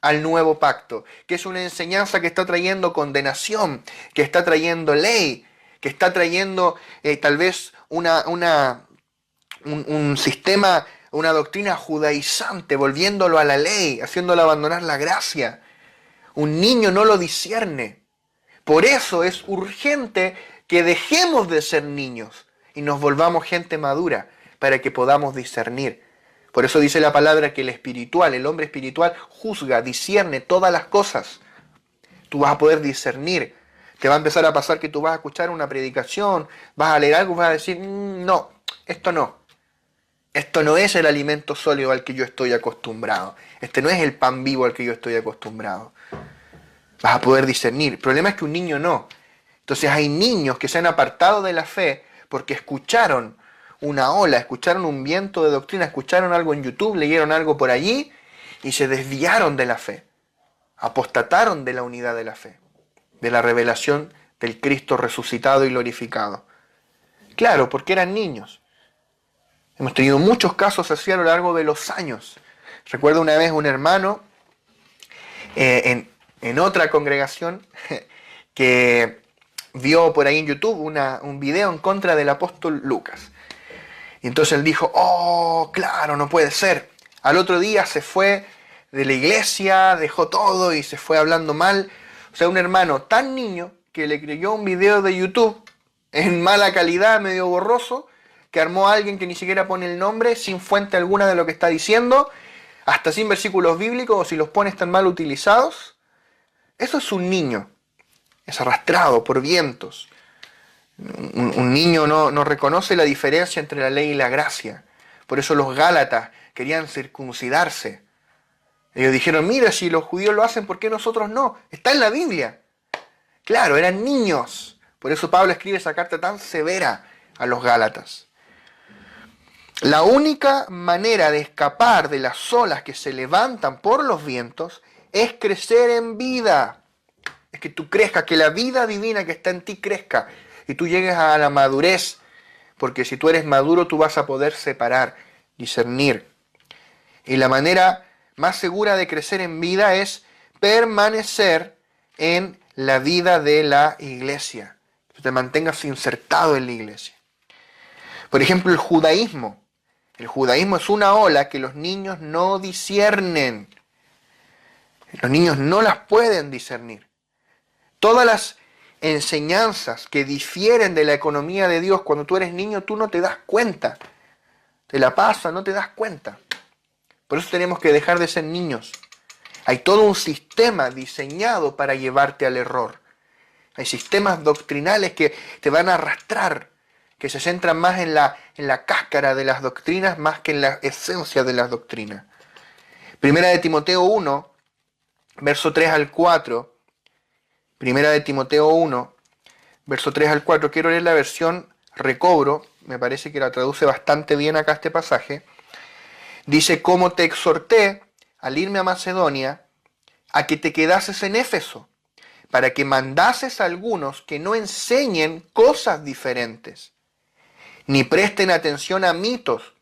al nuevo pacto, que es una enseñanza que está trayendo condenación, que está trayendo ley, que está trayendo tal vez un sistema, una doctrina judaizante, volviéndolo a la ley, haciéndolo abandonar la gracia. Un niño no lo discierne. Por eso es urgente que dejemos de ser niños y nos volvamos gente madura para que podamos discernir. Por eso dice la palabra que el hombre espiritual, juzga, discierne todas las cosas. Tú vas a poder discernir. Te va a empezar a pasar que tú vas a escuchar una predicación, vas a leer algo y vas a decir, no, esto no. Esto no es el alimento sólido al que yo estoy acostumbrado. Este no es el pan vivo al que yo estoy acostumbrado. Vas a poder discernir. El problema es que un niño no. Entonces hay niños que se han apartado de la fe porque escucharon una ola, escucharon un viento de doctrina, escucharon algo en YouTube, leyeron algo por allí y se desviaron de la fe. Apostataron de la unidad de la fe, de la revelación del Cristo resucitado y glorificado. Claro, porque eran niños. Hemos tenido muchos casos así a lo largo de los años. Recuerdo una vez un hermano en otra congregación que vio por ahí en YouTube un video en contra del apóstol Lucas. Y entonces él dijo, claro, no puede ser. Al otro día se fue de la iglesia, dejó todo y se fue hablando mal. O sea, un hermano tan niño que le creyó un video de YouTube en mala calidad, medio borroso, que armó a alguien que ni siquiera pone el nombre, sin fuente alguna de lo que está diciendo, hasta sin versículos bíblicos, o si los pone están mal utilizados. Eso es un niño, es arrastrado por vientos. Un niño no reconoce la diferencia entre la ley y la gracia. Por eso los Gálatas querían circuncidarse. Ellos dijeron, mira, si los judíos lo hacen, ¿por qué nosotros no? Está en la Biblia. Claro, eran niños. Por eso Pablo escribe esa carta tan severa a los Gálatas. La única manera de escapar de las olas que se levantan por los vientos es crecer en vida. Es que tú crezcas, que la vida divina que está en ti crezca y tú llegues a la madurez, porque si tú eres maduro tú vas a poder separar, discernir. Y la manera más segura de crecer en vida es permanecer en la vida de la iglesia, que te mantengas insertado en la iglesia. Por ejemplo, el judaísmo. El judaísmo es una ola que los niños no disciernen. Los niños no las pueden discernir. Todas las enseñanzas que difieren de la economía de Dios, cuando tú eres niño, tú no te das cuenta. Te la pasa, no te das cuenta. Por eso tenemos que dejar de ser niños. Hay todo un sistema diseñado para llevarte al error. Hay sistemas doctrinales que te van a arrastrar, que se centran más en la cáscara de las doctrinas más que en la esencia de las doctrinas. Primera de Timoteo 1, verso 3 al 4, primera de Timoteo 1, verso 3 al 4, quiero leer la versión Recobro, me parece que la traduce bastante bien acá este pasaje. Dice: como te exhorté al irme a Macedonia, a que te quedases en Éfeso, para que mandases a algunos que no enseñen cosas diferentes, ni presten atención a mitos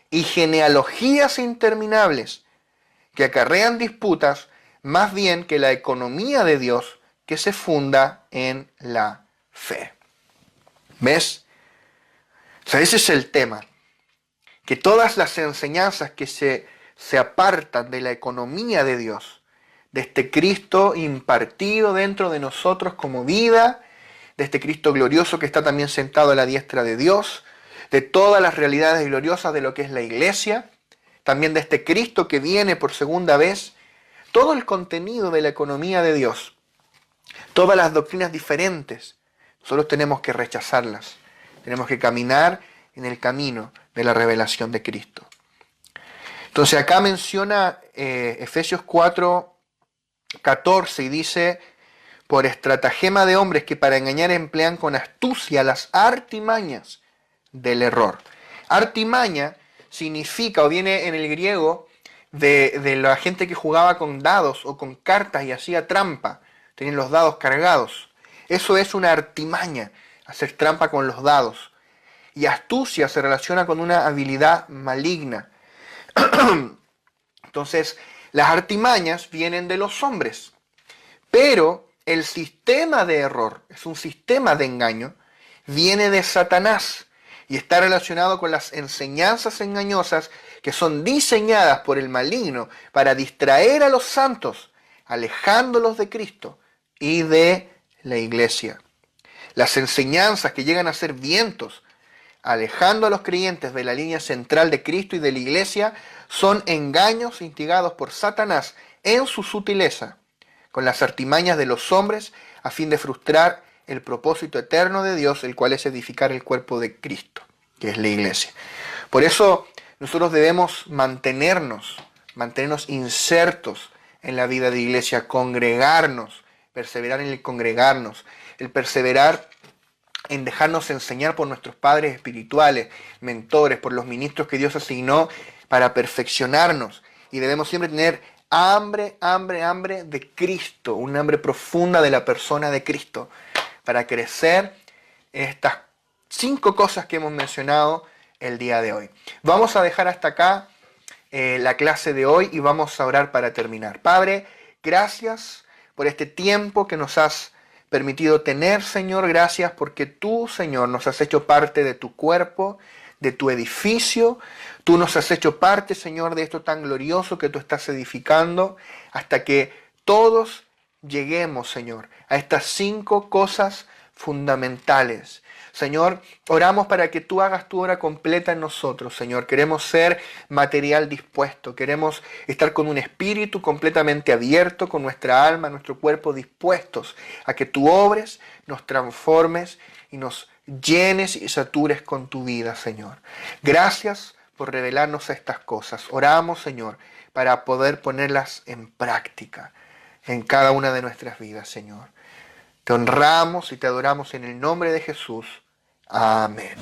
y genealogías interminables, que acarrean disputas más bien que la economía de Dios, que se funda en la fe. ¿Ves? O sea, ese es el tema. Que todas las enseñanzas que se apartan de la economía de Dios, de este Cristo impartido dentro de nosotros como vida, de este Cristo glorioso que está también sentado a la diestra de Dios, de todas las realidades gloriosas de lo que es la iglesia, también de este Cristo que viene por segunda vez, todo el contenido de la economía de Dios, todas las doctrinas diferentes, nosotros tenemos que rechazarlas, tenemos que caminar en el camino de la revelación de Cristo. Entonces acá menciona Efesios 4:14 y dice: por estratagema de hombres que para engañar emplean con astucia las artimañas del error. Artimaña significa, o viene en el griego, de la gente que jugaba con dados o con cartas y hacía trampa, tenían los dados cargados. Eso es una artimaña, hacer trampa con los dados. Y astucia se relaciona con una habilidad maligna. Entonces, las artimañas vienen de los hombres, pero el sistema de error, es un sistema de engaño, viene de Satanás y está relacionado con las enseñanzas engañosas que son diseñadas por el maligno para distraer a los santos, alejándolos de Cristo y de la iglesia. Las enseñanzas que llegan a ser vientos, alejando a los creyentes de la línea central de Cristo y de la iglesia, son engaños instigados por Satanás en su sutileza, con las artimañas de los hombres, a fin de frustrar el propósito eterno de Dios, el cual es edificar el cuerpo de Cristo, que es la iglesia. Por eso nosotros debemos mantenernos insertos en la vida de iglesia, congregarnos, perseverar en el congregarnos, el perseverar en dejarnos enseñar por nuestros padres espirituales, mentores, por los ministros que Dios asignó para perfeccionarnos. Y debemos siempre tener hambre de Cristo, un hambre profunda de la persona de Cristo, para crecer en estas 5 cosas que hemos mencionado el día de hoy. Vamos a dejar hasta acá la clase de hoy y vamos a orar para terminar. Padre, gracias por este tiempo que nos has permitido tener, Señor. Gracias porque tú, Señor, nos has hecho parte de tu cuerpo, de tu edificio. Tú nos has hecho parte, Señor, de esto tan glorioso que tú estás edificando, hasta que todos lleguemos, Señor, a estas 5 cosas fundamentales. Señor, oramos para que tú hagas tu obra completa en nosotros, Señor. Queremos ser material dispuesto, queremos estar con un espíritu completamente abierto, con nuestra alma, nuestro cuerpo dispuestos a que tú obres, nos transformes y nos llenes y satures con tu vida, Señor. Gracias por revelarnos estas cosas. Oramos, Señor, para poder ponerlas en práctica en cada una de nuestras vidas, Señor. Te honramos y te adoramos en el nombre de Jesús. Amén.